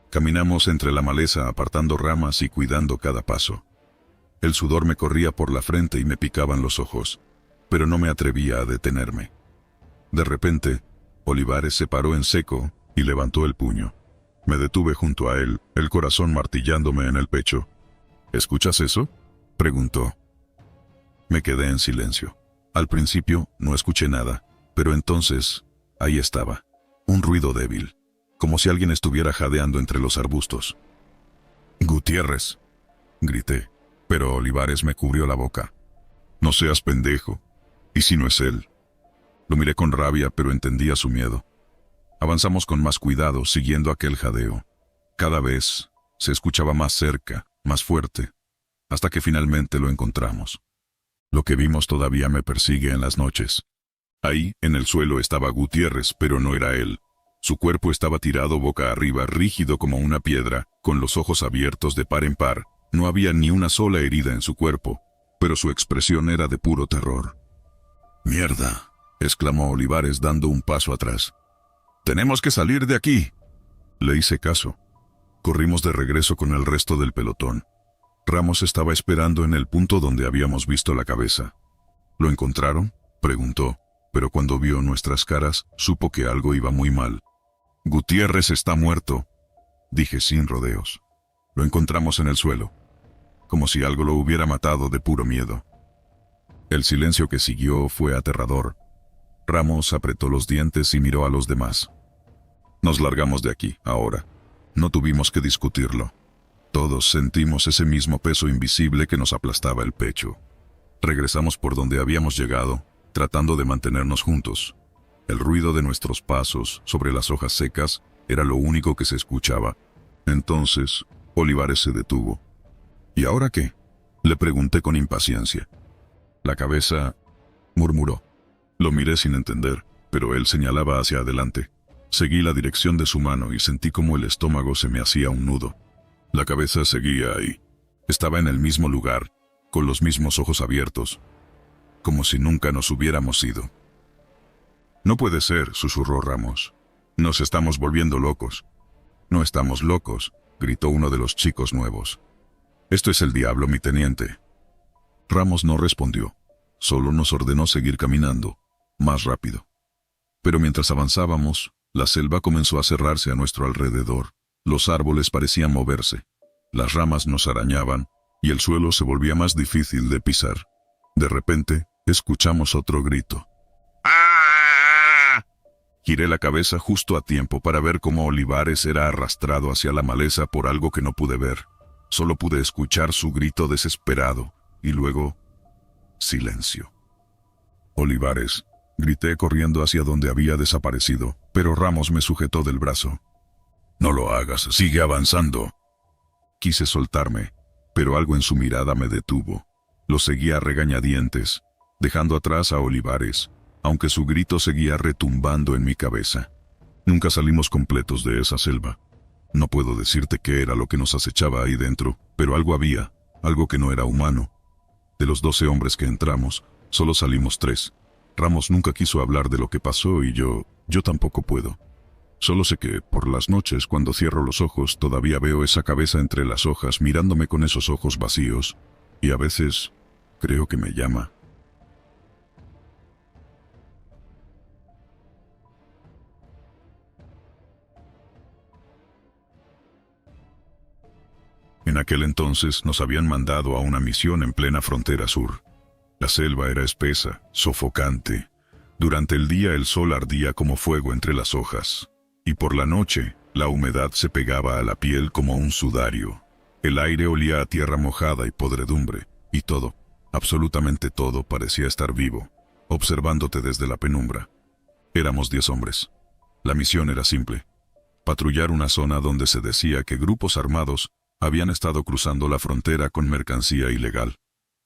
Caminamos entre la maleza apartando ramas y cuidando cada paso. El sudor me corría por la frente y me picaban los ojos, pero no me atrevía a detenerme. De repente, Olivares se paró en seco y levantó el puño. Me detuve junto a él, el corazón martillándome en el pecho. «¿Escuchas eso?», preguntó. Me quedé en silencio. Al principio no escuché nada, pero entonces, ahí estaba, un ruido débil, como si alguien estuviera jadeando entre los arbustos. «Gutiérrez», grité, pero Olivares me cubrió la boca. «No seas pendejo. ¿Y si no es él?». Lo miré con rabia, pero entendía su miedo. Avanzamos con más cuidado, siguiendo aquel jadeo. Cada vez se escuchaba más cerca, más fuerte, hasta que finalmente lo encontramos. Lo que vimos todavía me persigue en las noches. Ahí, en el suelo, estaba Gutiérrez, pero no era él. Su cuerpo estaba tirado boca arriba, rígido como una piedra, con los ojos abiertos de par en par. No había ni una sola herida en su cuerpo, pero su expresión era de puro terror. «¡Mierda!», exclamó Olivares dando un paso atrás. «Tenemos que salir de aquí». Le hice caso. Corrimos de regreso con el resto del pelotón. Ramos estaba esperando en el punto donde habíamos visto la cabeza. «¿Lo encontraron?», preguntó, pero cuando vio nuestras caras, supo que algo iba muy mal. «Gutiérrez está muerto», dije sin rodeos. Lo encontramos en el suelo, como si algo lo hubiera matado de puro miedo. El silencio que siguió fue aterrador. Ramos apretó los dientes y miró a los demás. Nos largamos de aquí, ahora. No tuvimos que discutirlo. Todos sentimos ese mismo peso invisible que nos aplastaba el pecho. Regresamos por donde habíamos llegado, tratando de mantenernos juntos. El ruido de nuestros pasos sobre las hojas secas era lo único que se escuchaba. Entonces, Olivares se detuvo. «¿Y ahora qué?», le pregunté con impaciencia. «La cabeza», murmuró. Lo miré sin entender, pero él señalaba hacia adelante. Seguí la dirección de su mano y sentí como el estómago se me hacía un nudo. La cabeza seguía ahí. Estaba en el mismo lugar, con los mismos ojos abiertos, como si nunca nos hubiéramos ido. «No puede ser», susurró Ramos. «Nos estamos volviendo locos». «No estamos locos», gritó uno de los chicos nuevos. «Esto es el diablo, mi teniente». Ramos no respondió, solo nos ordenó seguir caminando, más rápido. Pero mientras avanzábamos, la selva comenzó a cerrarse a nuestro alrededor. Los árboles parecían moverse, las ramas nos arañaban, y el suelo se volvía más difícil de pisar. De repente, escuchamos otro grito. ¡Ah! Giré la cabeza justo a tiempo para ver cómo Olivares era arrastrado hacia la maleza por algo que no pude ver. Solo pude escuchar su grito desesperado, y luego, silencio. «Olivares», grité corriendo hacia donde había desaparecido, pero Ramos me sujetó del brazo. «No lo hagas, sigue avanzando», Quise soltarme, pero algo en su mirada me detuvo. Lo seguía a regañadientes, dejando atrás a Olivares, aunque su grito seguía retumbando en mi cabeza. Nunca salimos completos de esa selva. No puedo decirte qué era lo que nos acechaba ahí dentro, pero algo había, algo que no era humano. De los 12 hombres que entramos, solo salimos 3. Ramos nunca quiso hablar de lo que pasó y yo tampoco puedo. Solo sé que, por las noches, cuando cierro los ojos, todavía veo esa cabeza entre las hojas mirándome con esos ojos vacíos, y a veces creo que me llama. En aquel entonces nos habían mandado a una misión en plena frontera sur. La selva era espesa, sofocante. Durante el día el sol ardía como fuego entre las hojas, y por la noche la humedad se pegaba a la piel como un sudario. El aire olía a tierra mojada y podredumbre, y todo, absolutamente todo, parecía estar vivo, observándote desde la penumbra. Éramos 10 hombres. La misión era simple: patrullar una zona donde se decía que grupos armados habían estado cruzando la frontera con mercancía ilegal.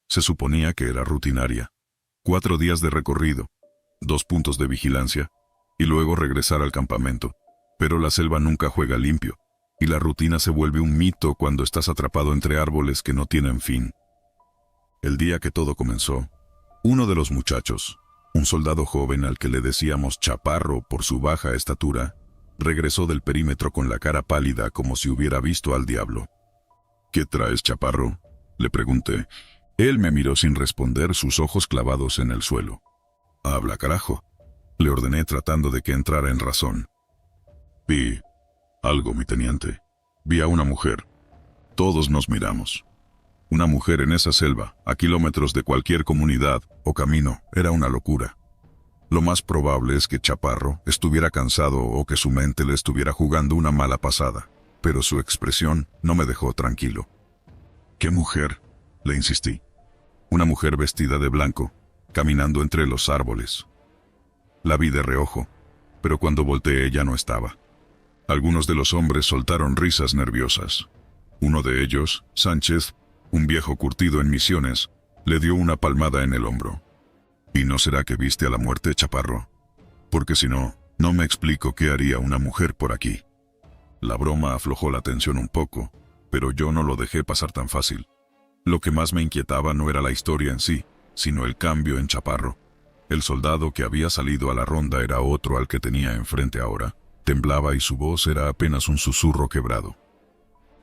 Se suponía que era rutinaria. 4 días de recorrido, 2 puntos de vigilancia, y luego regresar al campamento. Pero la selva nunca juega limpio, y la rutina se vuelve un mito cuando estás atrapado entre árboles que no tienen fin. El día que todo comenzó, uno de los muchachos, un soldado joven al que le decíamos Chaparro por su baja estatura, regresó del perímetro con la cara pálida como si hubiera visto al diablo. «¿Qué traes, Chaparro?», le pregunté. Él me miró sin responder, sus ojos clavados en el suelo. «Habla, carajo», le ordené tratando de que entrara en razón. «Vi algo, mi teniente. Vi a una mujer. Todos nos miramos. Una mujer en esa selva, a kilómetros de cualquier comunidad o camino, era una locura. Lo más probable es que Chaparro estuviera cansado o que su mente le estuviera jugando una mala pasada, pero su expresión no me dejó tranquilo». «¿Qué mujer?», le insistí. «Una mujer vestida de blanco, caminando entre los árboles». La vi de reojo, pero cuando volteé ya no estaba. Algunos de los hombres soltaron risas nerviosas. Uno de ellos, Sánchez, un viejo curtido en misiones, le dio una palmada en el hombro. «¿Y no será que viste a la muerte, Chaparro? Porque si no, no me explico qué haría una mujer por aquí». La broma aflojó la tensión un poco, pero yo no lo dejé pasar tan fácil. Lo que más me inquietaba no era la historia en sí, sino el cambio en Chaparro. El soldado que había salido a la ronda era otro al que tenía enfrente ahora. Temblaba y su voz era apenas un susurro quebrado.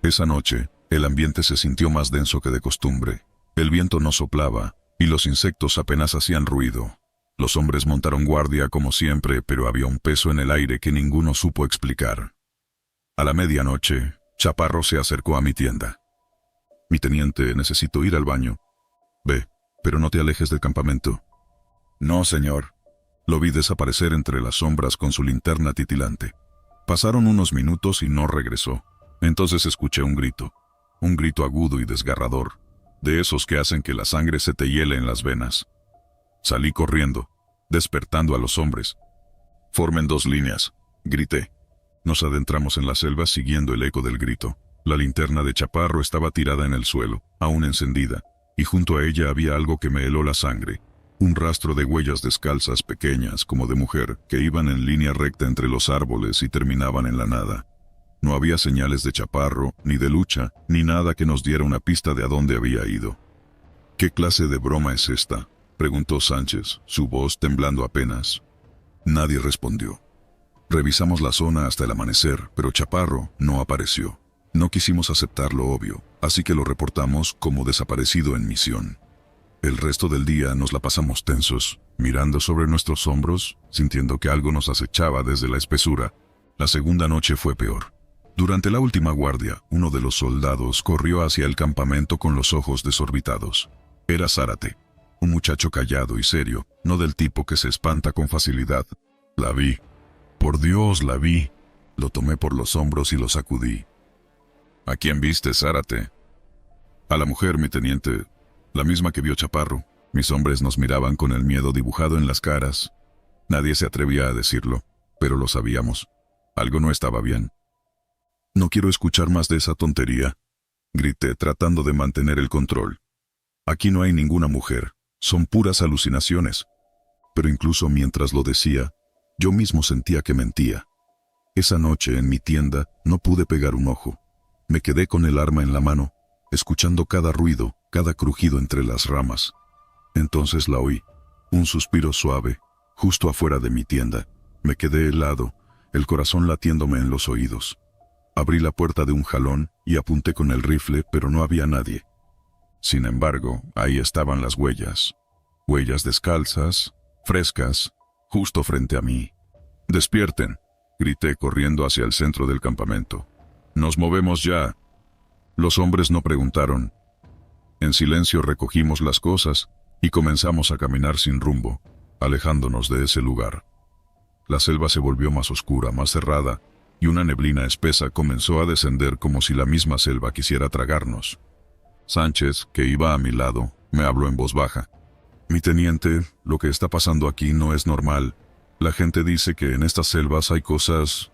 Esa noche, el ambiente se sintió más denso que de costumbre. El viento no soplaba, y los insectos apenas hacían ruido. Los hombres montaron guardia como siempre, pero había un peso en el aire que ninguno supo explicar. A la medianoche, Chaparro se acercó a mi tienda. «Mi teniente, necesito ir al baño». «Ve, pero no te alejes del campamento». «No, señor». Lo vi desaparecer entre las sombras con su linterna titilante. Pasaron unos minutos y no regresó. Entonces escuché un grito agudo y desgarrador, de esos que hacen que la sangre se te hiele en las venas. Salí corriendo, despertando a los hombres. «Formen 2 líneas», grité. Nos adentramos en la selva siguiendo el eco del grito. La linterna de Chaparro estaba tirada en el suelo, aún encendida, y junto a ella había algo que me heló la sangre. Un rastro de huellas descalzas pequeñas, como de mujer, que iban en línea recta entre los árboles y terminaban en la nada. No había señales de Chaparro, ni de lucha, ni nada que nos diera una pista de a dónde había ido. «¿Qué clase de broma es esta?», preguntó Sánchez, su voz temblando apenas. Nadie respondió. Revisamos la zona hasta el amanecer, pero Chaparro no apareció. No quisimos aceptar lo obvio, así que lo reportamos como desaparecido en misión. El resto del día nos la pasamos tensos, mirando sobre nuestros hombros, sintiendo que algo nos acechaba desde la espesura. La segunda noche fue peor. Durante la última guardia, uno de los soldados corrió hacia el campamento con los ojos desorbitados. Era Zárate, un muchacho callado y serio, no del tipo que se espanta con facilidad. La vi. Por Dios, la vi. Lo tomé por los hombros y lo sacudí. «¿A quién viste, Zárate?» «A la mujer, mi teniente. La misma que vio Chaparro». Mis hombres nos miraban con el miedo dibujado en las caras. Nadie se atrevía a decirlo, pero lo sabíamos. Algo no estaba bien. «No quiero escuchar más de esa tontería». grité tratando de mantener el control. Aquí no hay ninguna mujer, son puras alucinaciones. Pero incluso mientras lo decía, yo mismo sentía que mentía. Esa noche en mi tienda no pude pegar un ojo. Me quedé con el arma en la mano, escuchando cada ruido, cada crujido entre las ramas. Entonces la oí, un suspiro suave, justo afuera de mi tienda. Me quedé helado, el corazón latiéndome en los oídos. Abrí la puerta de un jalón y apunté con el rifle, pero no había nadie. Sin embargo, ahí estaban las huellas. Huellas descalzas, frescas, justo frente a mí. «¡Despierten!», grité corriendo hacia el centro del campamento. «¡Nos movemos ya!». Los hombres no preguntaron. En silencio recogimos las cosas y comenzamos a caminar sin rumbo, alejándonos de ese lugar. La selva se volvió más oscura, más cerrada, y una neblina espesa comenzó a descender como si la misma selva quisiera tragarnos. Sánchez, que iba a mi lado, me habló en voz baja. «Mi teniente, lo que está pasando aquí no es normal. La gente dice que en estas selvas hay cosas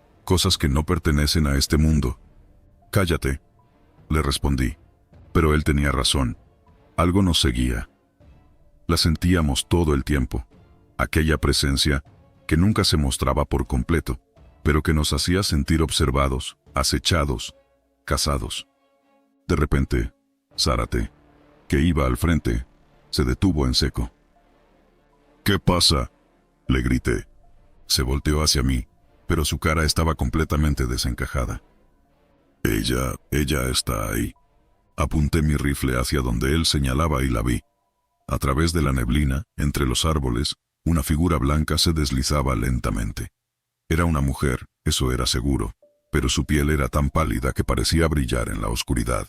que no pertenecen a este mundo». «Cállate», le respondí. Pero él tenía razón. Algo nos seguía. La sentíamos todo el tiempo. Aquella presencia que nunca se mostraba por completo, pero que nos hacía sentir observados, acechados, cazados. De repente, Zárate, que iba al frente, se detuvo en seco. «¿Qué pasa?», le grité. Se volteó hacia mí, pero su cara estaba completamente desencajada. Ella está ahí». Apunté mi rifle hacia donde él señalaba y la vi. A través de la neblina, entre los árboles, una figura blanca se deslizaba lentamente. Era una mujer, eso era seguro, pero su piel era tan pálida que parecía brillar en la oscuridad.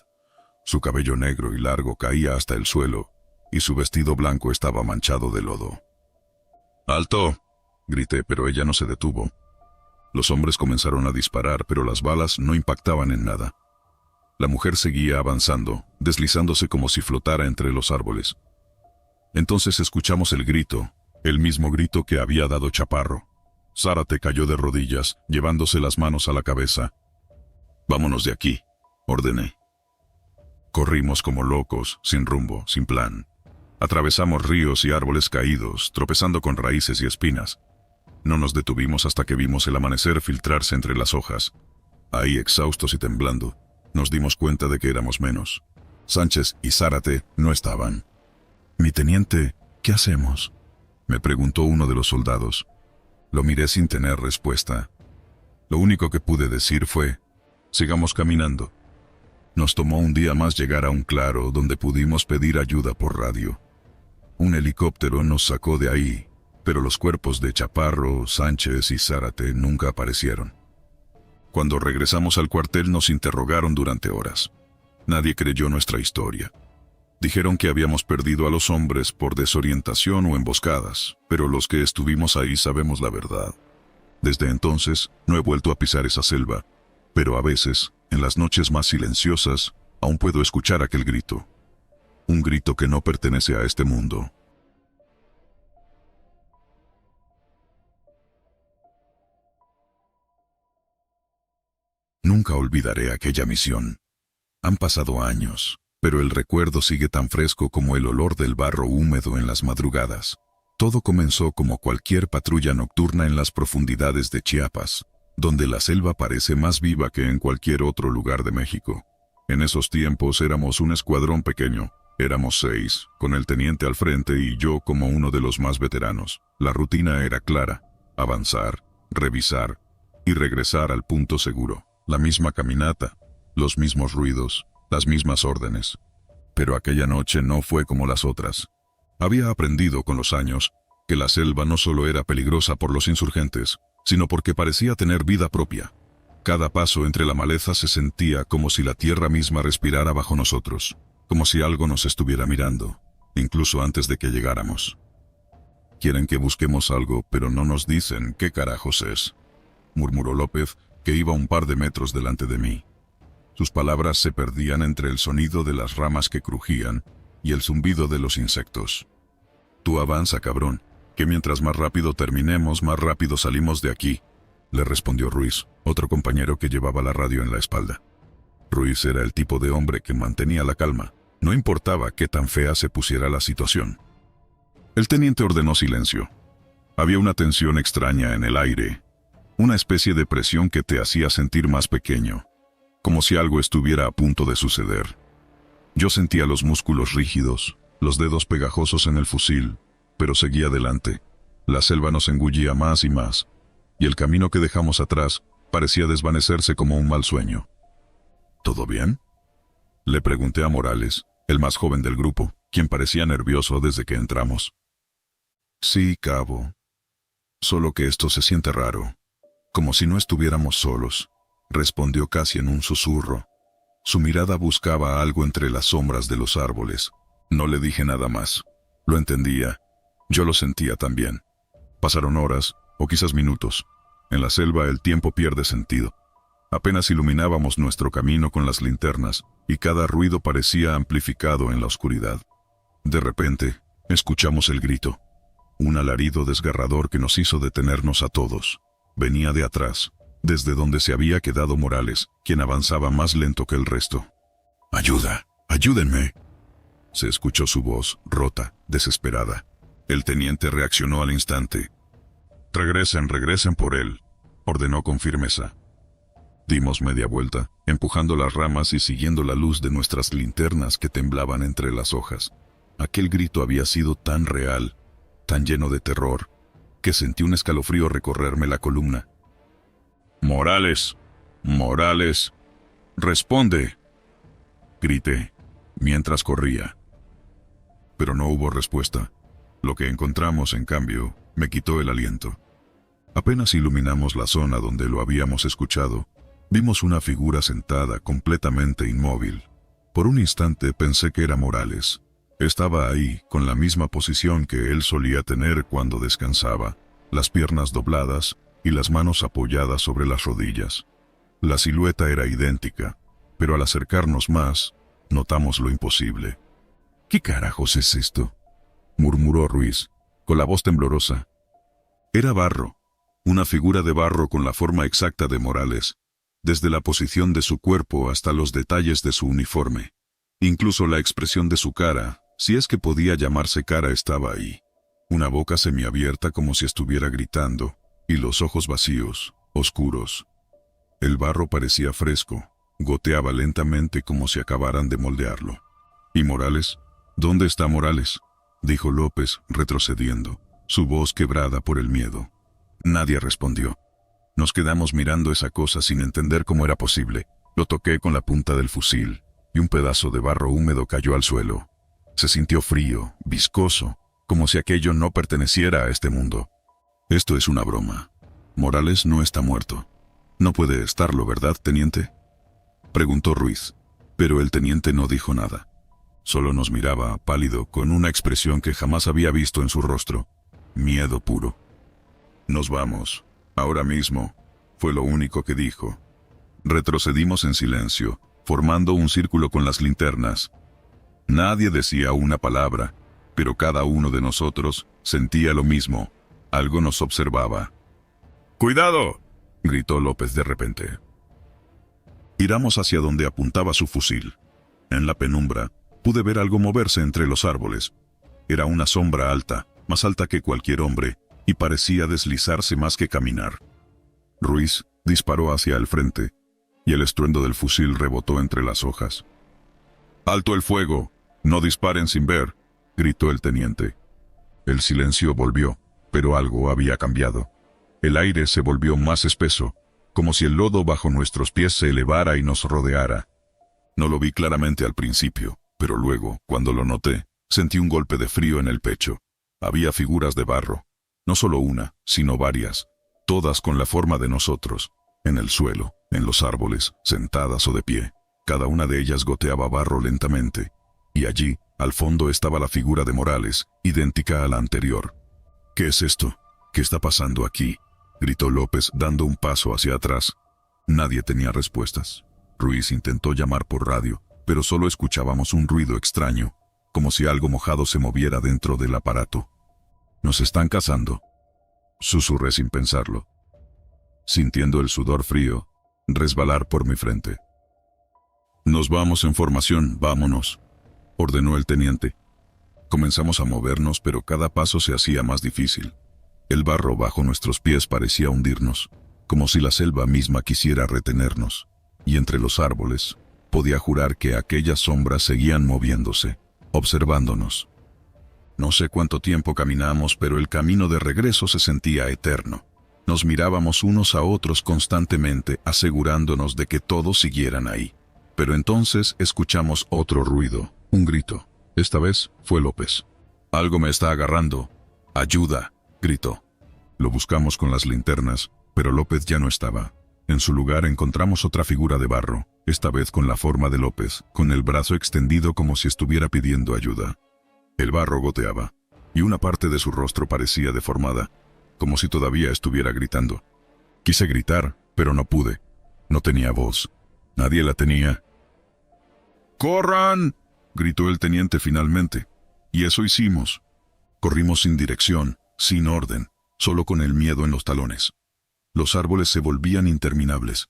Su cabello negro y largo caía hasta el suelo, y su vestido blanco estaba manchado de lodo. «¡Alto!», grité, pero ella no se detuvo. Los hombres comenzaron a disparar, pero las balas no impactaban en nada. La mujer seguía avanzando, deslizándose como si flotara entre los árboles. Entonces escuchamos el grito, el mismo grito que había dado Chaparro. Zárate cayó de rodillas, llevándose las manos a la cabeza. «Vámonos de aquí», ordené. Corrimos como locos, sin rumbo, sin plan. Atravesamos ríos y árboles caídos, tropezando con raíces y espinas. No nos detuvimos hasta que vimos el amanecer filtrarse entre las hojas. Ahí, exhaustos y temblando, nos dimos cuenta de que éramos menos. Sánchez y Zárate no estaban. «Mi teniente, ¿qué hacemos?», me preguntó uno de los soldados. Lo miré sin tener respuesta. Lo único que pude decir fue: «Sigamos caminando». Nos tomó un día más llegar a un claro donde pudimos pedir ayuda por radio. Un helicóptero nos sacó de ahí, pero los cuerpos de Chaparro, Sánchez y Zárate nunca aparecieron. Cuando regresamos al cuartel nos interrogaron durante horas. Nadie creyó nuestra historia. Dijeron que habíamos perdido a los hombres por desorientación o emboscadas, pero los que estuvimos ahí sabemos la verdad. Desde entonces no he vuelto a pisar esa selva, pero a veces, en las noches más silenciosas, aún puedo escuchar aquel grito. Un grito que no pertenece a este mundo. Nunca olvidaré aquella misión. Han pasado años, pero el recuerdo sigue tan fresco como el olor del barro húmedo en las madrugadas. Todo comenzó como cualquier patrulla nocturna en las profundidades de Chiapas, donde la selva parece más viva que en cualquier otro lugar de México. En esos tiempos éramos un escuadrón pequeño, éramos 6, con el teniente al frente y yo como uno de los más veteranos. La rutina era clara: avanzar, revisar y regresar al punto seguro. La misma caminata, los mismos ruidos, las mismas órdenes. Pero aquella noche no fue como las otras. Había aprendido con los años que la selva no solo era peligrosa por los insurgentes, sino porque parecía tener vida propia. Cada paso entre la maleza se sentía como si la tierra misma respirara bajo nosotros, como si algo nos estuviera mirando, incluso antes de que llegáramos. «Quieren que busquemos algo, pero no nos dicen qué carajos es», murmuró López, que iba un par de metros delante de mí. Sus palabras se perdían entre el sonido de las ramas que crujían y el zumbido de los insectos. «Tú avanza, cabrón, que mientras más rápido terminemos, más rápido salimos de aquí», le respondió Ruiz, otro compañero que llevaba la radio en la espalda. Ruiz era el tipo de hombre que mantenía la calma, no importaba qué tan fea se pusiera la situación. El teniente ordenó silencio. Había una tensión extraña en el aire, una especie de presión que te hacía sentir más pequeño, como si algo estuviera a punto de suceder. Yo sentía los músculos rígidos, los dedos pegajosos en el fusil, pero seguía adelante. La selva nos engullía más y más, y el camino que dejamos atrás parecía desvanecerse como un mal sueño. ¿Todo bien?, le pregunté a Morales, el más joven del grupo, quien parecía nervioso desde que entramos. Sí, cabo. Solo que esto se siente raro, como si no estuviéramos solos, respondió casi en un susurro. Su mirada buscaba algo entre las sombras de los árboles. No le dije nada más. Lo entendía. Yo lo sentía también. Pasaron horas, o quizás minutos. En la selva el tiempo pierde sentido. Apenas iluminábamos nuestro camino con las linternas, y cada ruido parecía amplificado en la oscuridad. De repente, escuchamos el grito. Un alarido desgarrador que nos hizo detenernos a todos. Venía de atrás, desde donde se había quedado Morales, quien avanzaba más lento que el resto. «¡Ayuda! ¡Ayúdenme!», se escuchó su voz, rota, desesperada. El teniente reaccionó al instante. Regresen por él», ordenó con firmeza. Dimos media vuelta, empujando las ramas y siguiendo la luz de nuestras linternas que temblaban entre las hojas. Aquel grito había sido tan real, tan lleno de terror, que sentí un escalofrío recorrerme la columna. «¡Morales! ¡Morales! ¡Responde!», grité, mientras corría. Pero no hubo respuesta. Lo que encontramos, en cambio, me quitó el aliento. Apenas iluminamos la zona donde lo habíamos escuchado, vimos una figura sentada completamente inmóvil. Por un instante pensé que era Morales. Estaba ahí, con la misma posición que él solía tener cuando descansaba, las piernas dobladas y las manos apoyadas sobre las rodillas. La silueta era idéntica, pero al acercarnos más, notamos lo imposible. «¿Qué carajos es esto?», murmuró Ruiz, con la voz temblorosa. Era barro, una figura de barro con la forma exacta de Morales, desde la posición de su cuerpo hasta los detalles de su uniforme. Incluso la expresión de su cara, si es que podía llamarse cara, estaba ahí. Una boca semiabierta como si estuviera gritando, y los ojos vacíos, oscuros. El barro parecía fresco, goteaba lentamente como si acabaran de moldearlo. «¿Y Morales? ¿Dónde está Morales?», dijo López, retrocediendo, su voz quebrada por el miedo. Nadie respondió. Nos quedamos mirando esa cosa sin entender cómo era posible. Lo toqué con la punta del fusil, y un pedazo de barro húmedo cayó al suelo. Se sintió frío, viscoso, como si aquello no perteneciera a este mundo. «Esto es una broma. Morales no está muerto». «No puede estarlo, ¿verdad, teniente?», preguntó Ruiz, pero el teniente no dijo nada. Solo nos miraba, pálido, con una expresión que jamás había visto en su rostro. Miedo puro. «Nos vamos, ahora mismo», fue lo único que dijo. Retrocedimos en silencio, formando un círculo con las linternas. Nadie decía una palabra, pero cada uno de nosotros sentía lo mismo. Algo nos observaba. «¡Cuidado!», gritó López de repente. Giramos hacia donde apuntaba su fusil. En la penumbra, pude ver algo moverse entre los árboles. Era una sombra alta, más alta que cualquier hombre, y parecía deslizarse más que caminar. Ruiz disparó hacia el frente, y el estruendo del fusil rebotó entre las hojas. «¡Alto el fuego! ¡No disparen sin ver!», gritó el teniente. El silencio volvió, pero algo había cambiado. El aire se volvió más espeso, como si el lodo bajo nuestros pies se elevara y nos rodeara. No lo vi claramente al principio, pero luego, cuando lo noté, sentí un golpe de frío en el pecho. Había figuras de barro, no solo una, sino varias, todas con la forma de nosotros, en el suelo, en los árboles, sentadas o de pie. Cada una de ellas goteaba barro lentamente, y allí, al fondo, estaba la figura de Morales, idéntica a la anterior. «¿Qué es esto? ¿Qué está pasando aquí?», gritó López, dando un paso hacia atrás. Nadie tenía respuestas. Ruiz intentó llamar por radio, pero solo escuchábamos un ruido extraño, como si algo mojado se moviera dentro del aparato. «Nos están cazando», susurré sin pensarlo, sintiendo el sudor frío resbalar por mi frente. Nos vamos en formación, vámonos, ordenó el teniente. Comenzamos a movernos, pero cada paso se hacía más difícil. El barro bajo nuestros pies parecía hundirnos, como si la selva misma quisiera retenernos, y entre los árboles podía jurar que aquellas sombras seguían moviéndose, observándonos. No sé cuánto tiempo caminamos, pero el camino de regreso se sentía eterno. Nos mirábamos unos a otros constantemente, asegurándonos de que todos siguieran ahí. Pero entonces escuchamos otro ruido, un grito. Esta vez fue López. «Algo me está agarrando. ¡Ayuda!», gritó. Lo buscamos con las linternas, pero López ya no estaba. En su lugar encontramos otra figura de barro, esta vez con la forma de López, con el brazo extendido como si estuviera pidiendo ayuda. El barro goteaba, y una parte de su rostro parecía deformada, como si todavía estuviera gritando. Quise gritar, pero no pude. No tenía voz. Nadie la tenía. «¡Corran!», gritó el teniente finalmente. Y eso hicimos. Corrimos sin dirección, sin orden, solo con el miedo en los talones. Los árboles se volvían interminables.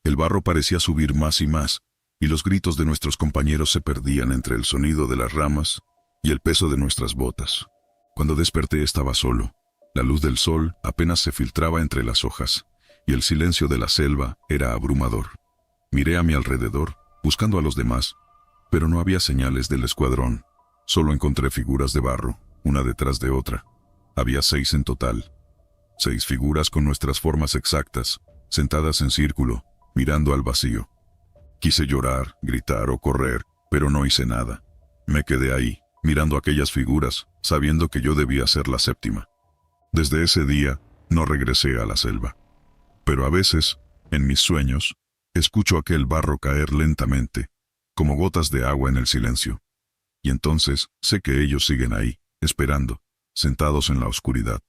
El barro parecía subir más y más, y los gritos de nuestros compañeros se perdían entre el sonido de las ramas y el peso de nuestras botas. Cuando desperté estaba solo. La luz del sol apenas se filtraba entre las hojas, y el silencio de la selva era abrumador. Miré a mi alrededor, buscando a los demás, pero no había señales del escuadrón. Solo encontré figuras de barro, una detrás de otra. Había 6 en total. 6 figuras con nuestras formas exactas, sentadas en círculo, mirando al vacío. Quise llorar, gritar o correr, pero no hice nada. Me quedé ahí, mirando aquellas figuras, sabiendo que yo debía ser la 7ª. Desde ese día, no regresé a la selva. Pero a veces, en mis sueños, escucho aquel barro caer lentamente, como gotas de agua en el silencio. Y entonces sé que ellos siguen ahí, esperando, sentados en la oscuridad.